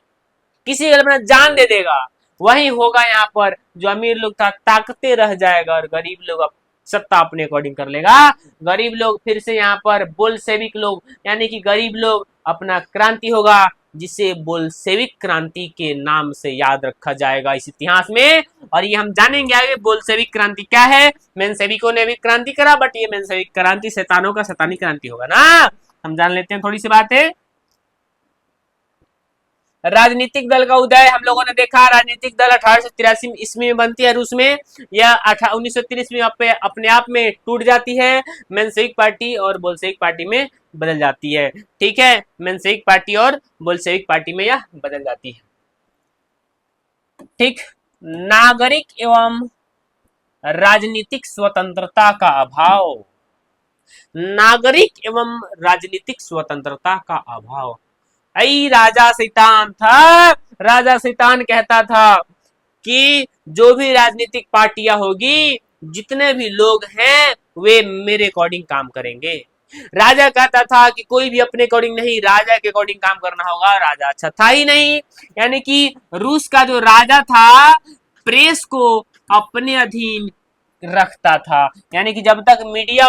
किसी अपना जान दे देगा। वही होगा यहाँ पर, जो अमीर लोग था ताकते रह जाएगा और गरीब लोग सत्ता अपने अकॉर्डिंग कर लेगा। गरीब लोग फिर से यहाँ पर बोल्शेविक लोग, यानी कि गरीब लोग, अपना क्रांति होगा जिसे बोल्शेविक क्रांति के नाम से याद रखा जाएगा इस इतिहास में। और ये हम जानेंगे आगे बोल्शेविक क्रांति क्या है। मेंशेविकों ने भी क्रांति करा, बट ये मेंशेविक क्रांति शैतानों का शैतानी क्रांति होगा ना। हम जान लेते हैं थोड़ी सी बात है। राजनीतिक दल का उदय हम लोगों ने देखा। राजनीतिक दल 1883 ईस्वी में बनती है रूस में, या 1930 में अपने आप में टूट जाती है, मेंशेविक पार्टी और बोल्शेविक पार्टी में बदल जाती है। ठीक है, मेंशेविक पार्टी और बोल्शेविक पार्टी में यह बदल जाती है। ठीक, नागरिक एवं राजनीतिक स्वतंत्रता का अभाव। नागरिक एवं राजनीतिक स्वतंत्रता का अभाव। आई राजा शैतान था, राजा शैतान कहता था कि जो भी राजनीतिक पार्टियां होगी, जितने भी लोग हैं वे मेरे अकॉर्डिंग काम करेंगे। राजा कहता था कि कोई भी अपने अकॉर्डिंग नहीं, राजा के अकॉर्डिंग काम करना होगा। राजा अच्छा था ही नहीं, यानी कि रूस का जो राजा था प्रेस को अपने अधीन रखता था। यानी कि जब तक मीडिया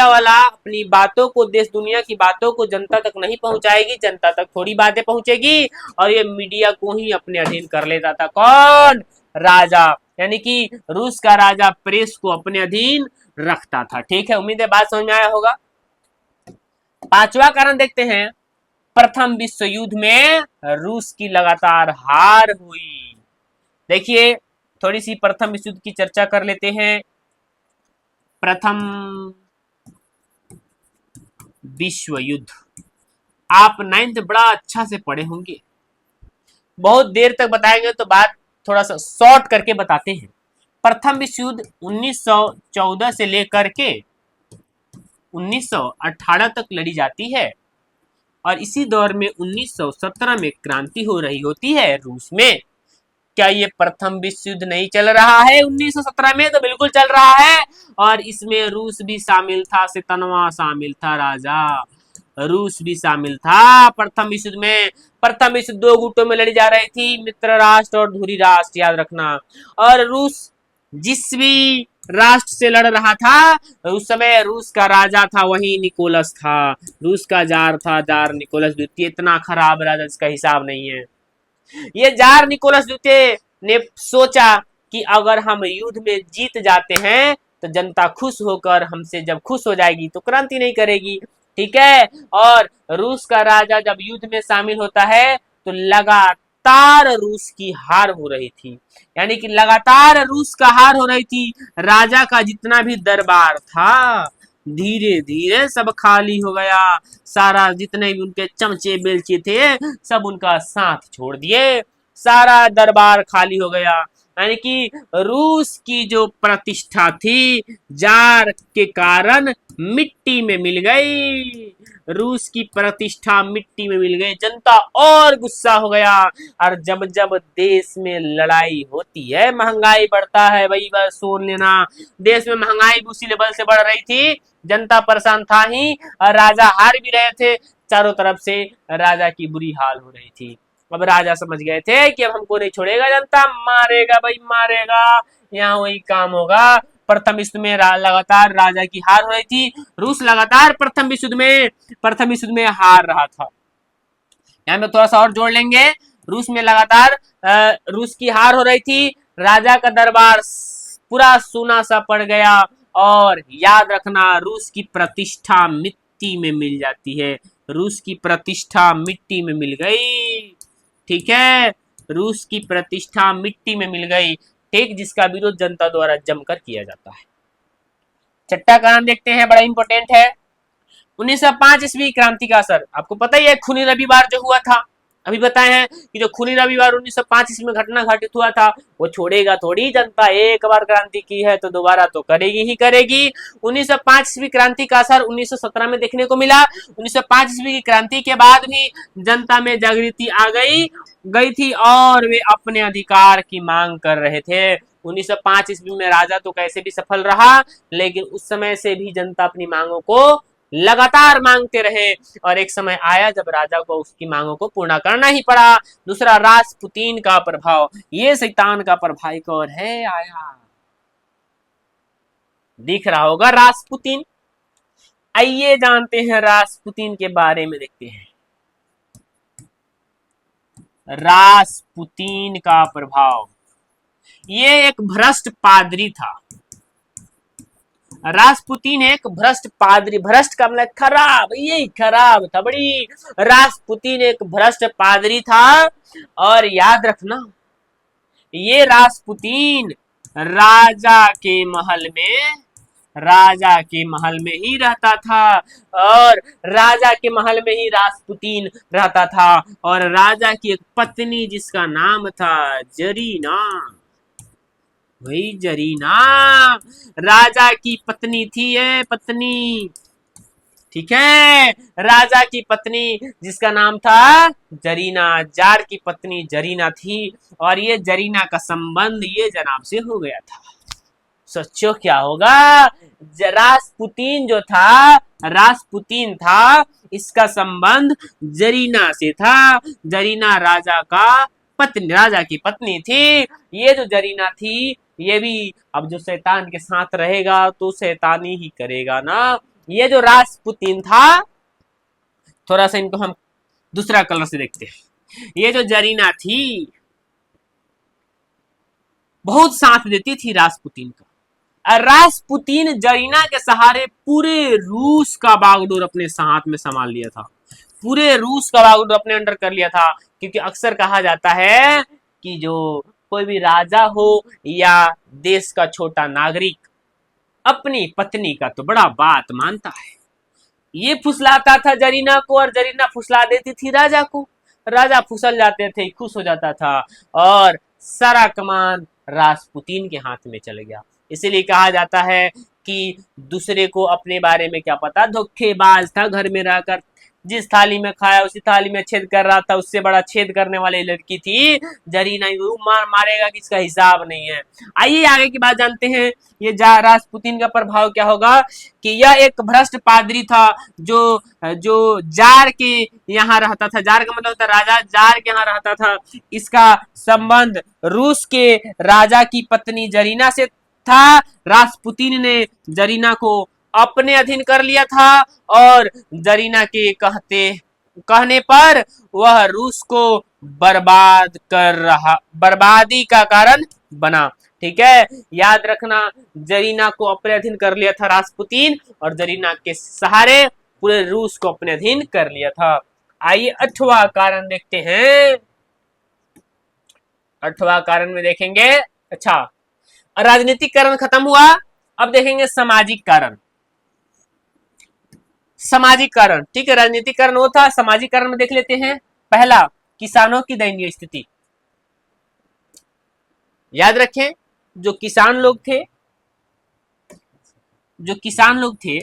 वाला अपनी बातों को, देश दुनिया की बातों को जनता तक नहीं पहुंचाएगी, जनता तक थोड़ी बातें पहुंचेगी, और ये मीडिया को ही अपने अधीन कर लेता था। कौन? राजा। यानी कि रूस का राजा प्रेस को अपने अधीन रखता था। ठीक है, उम्मीद है बात समझ में आया होगा। पांचवा कारण देखते हैं, प्रथम विश्व युद्ध में रूस की लगातार हार हुई। देखिए, थोड़ी सी प्रथम विश्व युद्ध की चर्चा कर लेते हैं। प्रथम विश्व युद्ध आप 9th बड़ा अच्छा से पढ़े होंगे, बहुत देर तक बताएंगे तो बात थोड़ा सा शॉर्ट करके बताते हैं। प्रथम विश्व युद्ध 1914 से लेकर के 1918 तक लड़ी जाती है, और इसी दौर में 1917 में क्रांति हो रही होती है रूस में। क्या ये प्रथम विश्व युद्ध नहीं चल रहा है 1917 में? तो बिल्कुल चल रहा है, और इसमें रूस भी शामिल था, सितनवा शामिल था, राजा रूस भी शामिल था प्रथम विश्व युद्ध में। प्रथम विश्व दो गुटों में लड़ी जा रही थी, मित्र राष्ट्र और धुरी राष्ट्र, याद रखना। और रूस जिस भी राष्ट्र से लड़ रहा था, उस समय रूस का राजा था वही निकोलस था, रूस का जार था, जार निकोलस द्वितीय। इतना खराब राजा जिसका हिसाब नहीं है। ये जार निकोलस द्वितीय ने सोचा कि अगर हम युद्ध में जीत जाते हैं तो जनता खुश होकर हमसे जब खुश हो जाएगी तो क्रांति नहीं करेगी। ठीक है, और रूस का राजा जब युद्ध में शामिल होता है तो लगातार रूस की हार हो रही थी, यानी कि लगातार रूस का हार हो रही थी। राजा का जितना भी दरबार था धीरे धीरे सब खाली हो गया, सारा जितने भी उनके चमचे बेलचे थे सब उनका साथ छोड़ दिए, सारा दरबार खाली हो गया। यानी कि रूस की जो प्रतिष्ठा थी जार के कारण मिट्टी में मिल गई, रूस की प्रतिष्ठा मिट्टी में मिल गई। जनता और गुस्सा हो गया, और जब जब देश में लड़ाई होती है महंगाई बढ़ता है, वही बात सुन लेना, देश में महंगाई उसी लेवल से बढ़ रही थी, जनता परेशान था ही, और राजा हार भी रहे थे, चारों तरफ से राजा की बुरी हाल हो रही थी। अब राजा समझ गए थे कि अब हमको नहीं छोड़ेगा, जनता मारेगा भाई मारेगा, यहाँ वही काम होगा। प्रथम विश्व में लगातार राजा की हार हो रही थी, रूस लगातार प्रथम विश्व में हार रहा था। यहाँ पे थोड़ा सा और जोड़ लेंगे, रूस में लगातार रूस की हार हो रही थी, राजा का दरबार पूरा सूना सा पड़ गया, और याद रखना रूस की प्रतिष्ठा मिट्टी में मिल जाती है, रूस की प्रतिष्ठा मिट्टी में मिल गई। ठीक है, रूस की प्रतिष्ठा मिट्टी में मिल गई, ठीक, जिसका विरोध जनता द्वारा जमकर किया जाता है। छठा कारण देखते हैं, बड़ा इंपॉर्टेंट है, 1905 ईस्वी क्रांति का असर। आपको पता ही है खूनी रविवार जो हुआ था, अभी बताए हैं कि जो खूनी रविवार 1905 ईस्वी में घटना घटित हुआ था वो छोड़ेगा थोड़ी जनता, एक बार क्रांति की है तो दोबारा तो करेगी ही करेगी। 1905 ईस्वी क्रांति का असर 1917 में देखने को मिला। 1905 ईस्वी की क्रांति के बाद भी जनता में जागृति आ गई थी, और वे अपने अधिकार की मांग कर रहे थे। 1905 ईस्वी में राजा तो कैसे भी सफल रहा, लेकिन उस समय से भी जनता अपनी मांगों को लगातार मांगते रहे, और एक समय आया जब राजा को उसकी मांगों को पूर्ण करना ही पड़ा। दूसरा, रासपुतीन का प्रभाव, ये शैतान का प्रभाव एक और है आया, दिख रहा होगा रासपुतीन। आइए जानते हैं रासपुतीन के बारे में, देखते हैं रासपुतीन का प्रभाव। ये एक भ्रष्ट पादरी था। रासपुतीन एक भ्रष्ट पादरी, भ्रष्ट का मतलब खराब, यही खराब था बड़ी। रासपुतीन एक भ्रष्ट पादरी था। और याद रखना, ये रासपुतीन राजा के महल में, राजा के महल में ही रहता था। और राजा के महल में ही रासपुतीन रहता था। और राजा की एक पत्नी जिसका नाम था जरीना, वही जरीना राजा की पत्नी थी। ये पत्नी, ठीक है, राजा की पत्नी जिसका नाम था जरीना, जार की पत्नी जरीना थी। और ये जरीना का संबंध ये जनाब से हो गया था। सोचो क्या होगा। रासपुतीन जो था, रासपुतीन था, इसका संबंध जरीना से था। जरीना राजा का पत्नी, राजा की पत्नी थी। ये जो जरीना थी, ये भी अब जो शैतान के साथ रहेगा तो शैतानी ही करेगा ना। ये जो रासपुतीन था, थोड़ा सा इनको हम दूसरा कलर से देखते हैं। ये जो जरीना थी बहुत साथ देती थी रासपुतीन का। रासपुतीन जरीना के सहारे पूरे रूस का बागडोर अपने हाथ में संभाल लिया था। पूरे रूस का बागडोर अपने अंडर कर लिया था। क्योंकि अक्सर कहा जाता है कि जो कोई भी राजा हो या देश का छोटा नागरिक अपनी पत्नी का तो बड़ा बात मानता है। ये फुसलाता था जरीना को और जरीना फुसला देती थी राजा को। राजा फुसल जाते थे, खुश हो जाता था और सारा कमान रासपुतीन के हाथ में चल गया। इसीलिए कहा जाता है कि दूसरे को अपने बारे में क्या पता, धोखेबाज था। घर में रहकर जिस थाली में खाया उसी थाली में छेद कर रहा था। उससे बड़ा छेद करने वाली लड़की थी जरीना। मारेगा कि इसका हिसाब नहीं है। आइए आगे की बात जानते हैं। ये रासपुतीन का प्रभाव क्या होगा कि यह एक भ्रष्ट पादरी था जो जो जार के यहाँ रहता था। जार का मतलब होता है राजा, जार के यहाँ रहता था। इसका संबंध रूस के राजा की पत्नी जरीना से था। रासपुतीन ने जरीना को अपने अधीन कर लिया था और जरीना के कहने पर वह रूस को बर्बादी का कारण बना। ठीक है, याद रखना, जरीना को अपने अधीन कर लिया था रासपुतीन और जरीना के सहारे पूरे रूस को अपने अधीन कर लिया था। आइए 8वां कारण देखते हैं। 8वां कारण में देखेंगे, अच्छा राजनीतिक कारण खत्म हुआ, अब देखेंगे सामाजिक कारण। सामाजिक कारण, ठीक है, राजनीतिक कारण वो था। सामाजिक कारण में देख लेते हैं। पहला, किसानों की दयनीय स्थिति। याद रखें, जो किसान लोग थे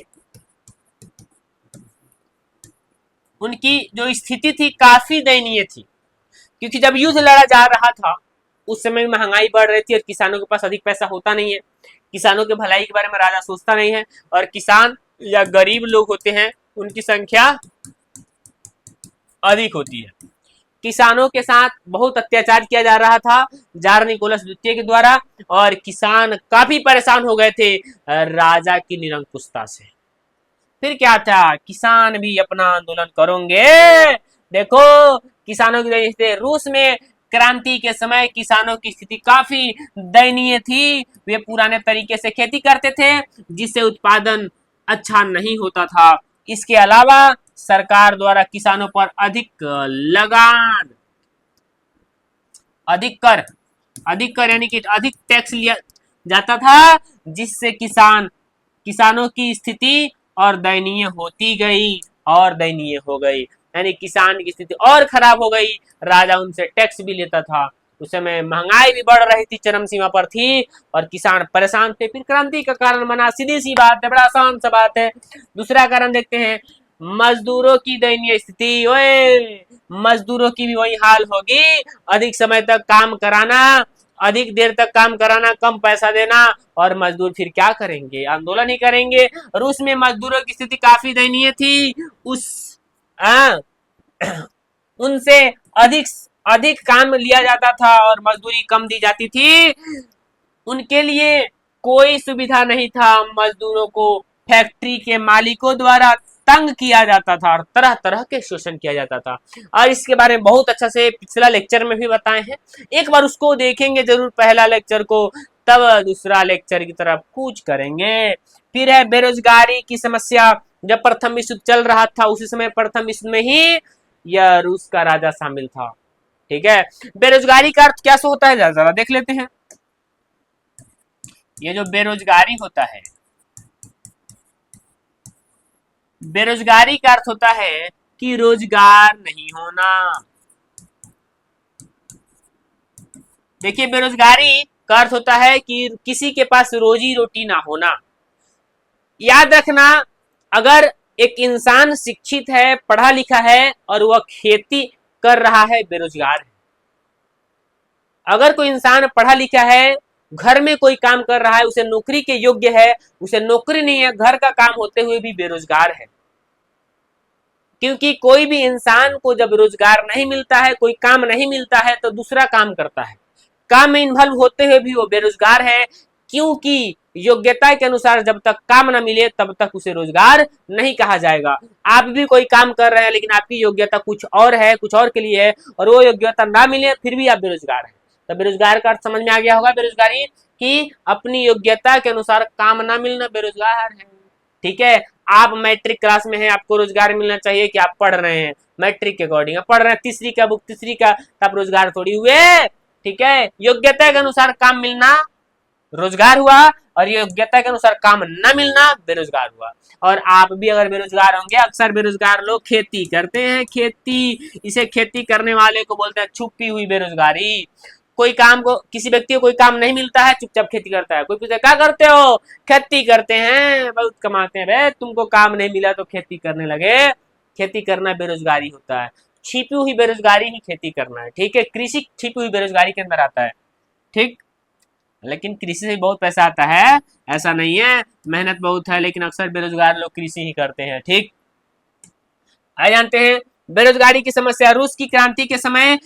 उनकी जो स्थिति थी काफी दयनीय थी। क्योंकि जब युद्ध लड़ा जा रहा था उस समय महंगाई बढ़ रही थी और किसानों के पास अधिक पैसा होता नहीं है। किसानों के भलाई के बारे में राजा सोचता नहीं है। और किसान या गरीब लोग होते हैं उनकी संख्या अधिक होती है। किसानों के साथ बहुत अत्याचार किया जा रहा था जार निकोलस द्वितीय के द्वारा। और किसान काफी परेशान हो गए थे राजा की निरंकुशता से। फिर क्या था, किसान भी अपना आंदोलन करेंगे। देखो, किसानों की रूस में क्रांति के समय किसानों की स्थिति काफी दयनीय थी। वे पुराने तरीके से खेती करते थे जिससे उत्पादन अच्छा नहीं होता था। इसके अलावा सरकार द्वारा किसानों पर अधिक लगान, अधिक कर यानी कि अधिक टैक्स लिया जाता था, जिससे किसानों की स्थिति और दयनीय होती गई और दयनीय हो गई। यानी किसान की स्थिति और खराब हो गई। राजा उनसे टैक्स भी लेता था। उस समय महंगाई भी बढ़ रही थी, चरम सीमा पर थी और किसान परेशान थे। फिर क्रांति का कारण बना, सीधी सी बात है, बड़ा आसान सा बात है। दूसरा कारण देखते हैं, मजदूरों की दयनीय स्थिति। ओए, मजदूरों की भी वही हाल होगी। अधिक समय तक काम कराना, अधिक देर तक काम कराना, कम पैसा देना और मजदूर फिर क्या करेंगे, आंदोलन ही करेंगे। रूस में मजदूरों की स्थिति काफी दयनीय थी। उनसे अधिक काम लिया जाता था और मजदूरी कम दी जाती थी। उनके लिए कोई सुविधा नहीं था। मजदूरों को फैक्ट्री के मालिकों द्वारा तंग किया जाता था और तरह तरह के शोषण किया जाता था। और इसके बारे में बहुत अच्छा से पिछला लेक्चर में भी बताए हैं, एक बार उसको देखेंगे जरूर पहला लेक्चर को, तब दूसरा लेक्चर की तरफ कूच करेंगे। फिर है बेरोजगारी की समस्या। जब प्रथम विश्व युद्ध चल रहा था उसी समय प्रथम विश्व में ही यह रूस का राजा शामिल था। ठीक है, बेरोजगारी का अर्थ क्या होता है जरा देख लेते हैं। ये जो बेरोजगारी होता है, बेरोजगारी का अर्थ होता है कि रोजगार नहीं होना। देखिए, बेरोजगारी का अर्थ होता है कि किसी के पास रोजी रोटी ना होना। याद रखना, अगर एक इंसान शिक्षित है, पढ़ा लिखा है और वह खेती कर रहा है, बेरोजगार है। अगर कोई इंसान पढ़ा लिखा है, घर में कोई काम कर रहा है, उसे नौकरी के योग्य है, उसे नौकरी नहीं है, घर का काम होते हुए भी बेरोजगार है। क्योंकि कोई भी इंसान को जब रोजगार नहीं मिलता है, कोई काम नहीं मिलता है, तो दूसरा काम करता है। काम में इन्वॉल्व होते हुए भी वो बेरोजगार है, क्योंकि योग्यता के अनुसार जब तक काम न मिले तब तक उसे रोजगार नहीं कहा जाएगा। आप भी कोई काम कर रहे हैं लेकिन आपकी योग्यता कुछ और है, कुछ और के लिए है, और वो योग्यता ना मिले फिर भी आप बेरोजगार हैं। तो बेरोजगार का अर्थ समझ में आ गया होगा। बेरोजगारी कि अपनी योग्यता के अनुसार काम ना मिलना, बेरोजगार है। ठीक है, आप मैट्रिक क्लास में हैं, आपको रोजगार मिलना चाहिए कि आप पढ़ रहे हैं मैट्रिक के अकॉर्डिंग, पढ़ रहे हैं तीसरी का बुक तीसरी का, तो आप रोजगार थोड़ी हुए। ठीक है, योग्यता के अनुसार काम मिलना रोजगार हुआ, और योग्यता के अनुसार काम न मिलना बेरोजगार हुआ। और आप भी अगर बेरोजगार होंगे, अक्सर बेरोजगार लोग खेती करते हैं, खेती, इसे खेती करने वाले को बोलते हैं छुपी हुई बेरोजगारी। कोई काम को, किसी व्यक्ति को कोई काम नहीं मिलता है, चुपचाप खेती करता है। कोई पूछे क्या करते हो, खेती करते हैं, बहुत कमाते हैं। रे तुमको काम नहीं मिला तो खेती करने लगे। खेती करना बेरोजगारी होता है, छिपी हुई बेरोजगारी ही खेती करना है। ठीक है, कृषि छिपी हुई बेरोजगारी के अंदर आता है। ठीक, लेकिन कृषि से बहुत पैसा आता है ऐसा नहीं है, मेहनत बहुत है, लेकिन अक्सर बेरोजगार लोग कृषि ही करते हैं। ठीक, आइए जानते हैं बेरोजगारी की समस्या। रूस की क्रांति के समय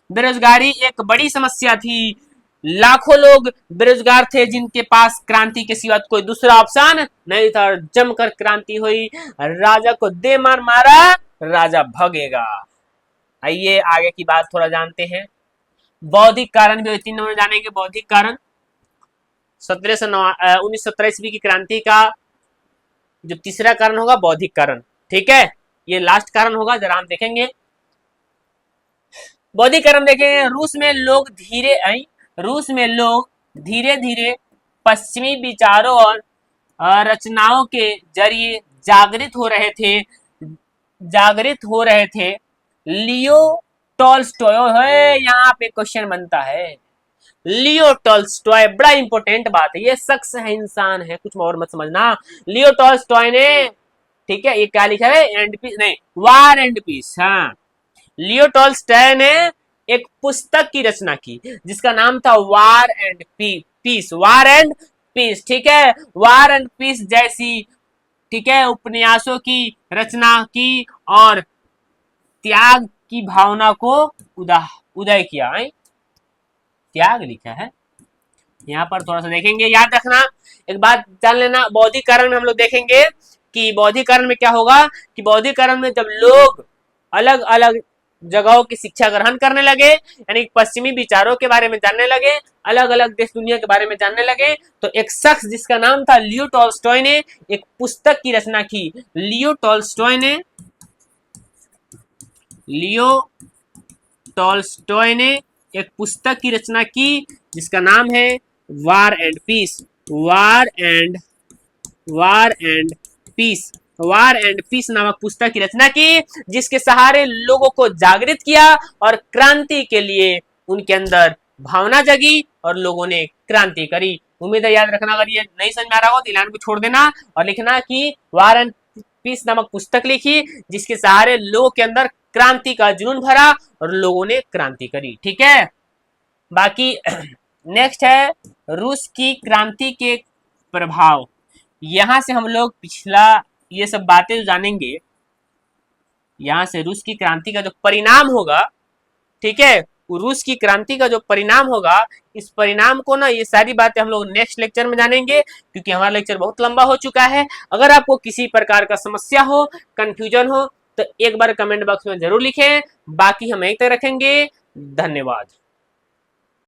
बेरोजगारी एक बड़ी समस्या थी। लाखों लोग बेरोजगार थे जिनके पास क्रांति के सिवा कोई दूसरा ऑप्शन नहीं था। जमकर क्रांति हुई, राजा को दे मार मारा, राजा भगेगा। आइए आगे की बात थोड़ा जानते हैं। बौद्धिक कारण भी 3 नंबर जानेंगे। बौद्धिक कारण 1917 ईस्वी की क्रांति का जो तीसरा कारण होगा बौद्धिक कारण। ठीक है, ये लास्ट कारण होगा, जरा हम देखेंगे। बौद्धिक कारण देखेंगे। रूस में लोग धीरे धीरे पश्चिमी विचारों और रचनाओं के जरिए जागृत हो रहे थे। लियो टॉल्स्टॉय है, यहाँ पे क्वेश्चन बनता है। लियो टॉल्स्टॉय बड़ा इंपॉर्टेंट बात है, ये शख्स है, इंसान है, कुछ और मत समझना। लियो टॉल्स्टॉय ने, ठीक है, ये क्या लिखा है, एंड पीस नहीं, वार एंड पीस। हाँ, लियो टॉल्स्टॉय ने एक पुस्तक की रचना की जिसका नाम था war and peace. War and peace, ठीक है, वार एंड पीस जैसी, ठीक है, उपन्यासों की रचना की और त्याग की भावना को उदय किया है। त्याग लिखा है यहाँ पर, थोड़ा सा देखेंगे, याद रखना। एक बात जान लेना, बौद्धिक कारण में हम लोग देखेंगे कि बौद्धिक कारण में क्या होगा कि बौद्धिक कारण में जब लोग अलग अलग जगहों की शिक्षा ग्रहण करने लगे, यानी पश्चिमी विचारों के बारे में जानने लगे, अलग अलग देश दुनिया के बारे में जानने लगे, तो एक शख्स जिसका नाम था लियो टॉल्स्टॉय ने एक पुस्तक की रचना की। लियो टॉल्स्टॉय ने एक पुस्तक की रचना की जिसका नाम है war and peace. War and peace नामक पुस्तक की रचना की, जिसके सहारे लोगों को जागृत किया और क्रांति के लिए उनके अंदर भावना जगी और लोगों ने क्रांति करी। उम्मीद है याद रखना। अगर ये नहीं समझ में आ रहा हो तो लाइन को छोड़ देना और लिखना कि वार एंड पीस नामक पुस्तक लिखी जिसके सहारे लोगों के अंदर क्रांति का जुनून भरा और लोगों ने क्रांति करी। ठीक है, बाकी नेक्स्ट है रूस की क्रांति के प्रभाव। यहां से हम लोग पिछला ये सब बातें जानेंगे, यहां से रूस की क्रांति का जो परिणाम होगा, ठीक है, रूस की क्रांति का जो परिणाम होगा, इस परिणाम को ना, ये सारी बातें हम लोग नेक्स्ट लेक्चर में जानेंगे, क्योंकि हमारा लेक्चर बहुत लंबा हो चुका है। अगर आपको किसी प्रकार का समस्या हो, कंफ्यूजन हो, तो एक बार कमेंट बॉक्स में जरूर लिखें। बाकी हम एक तक रखेंगे। धन्यवाद।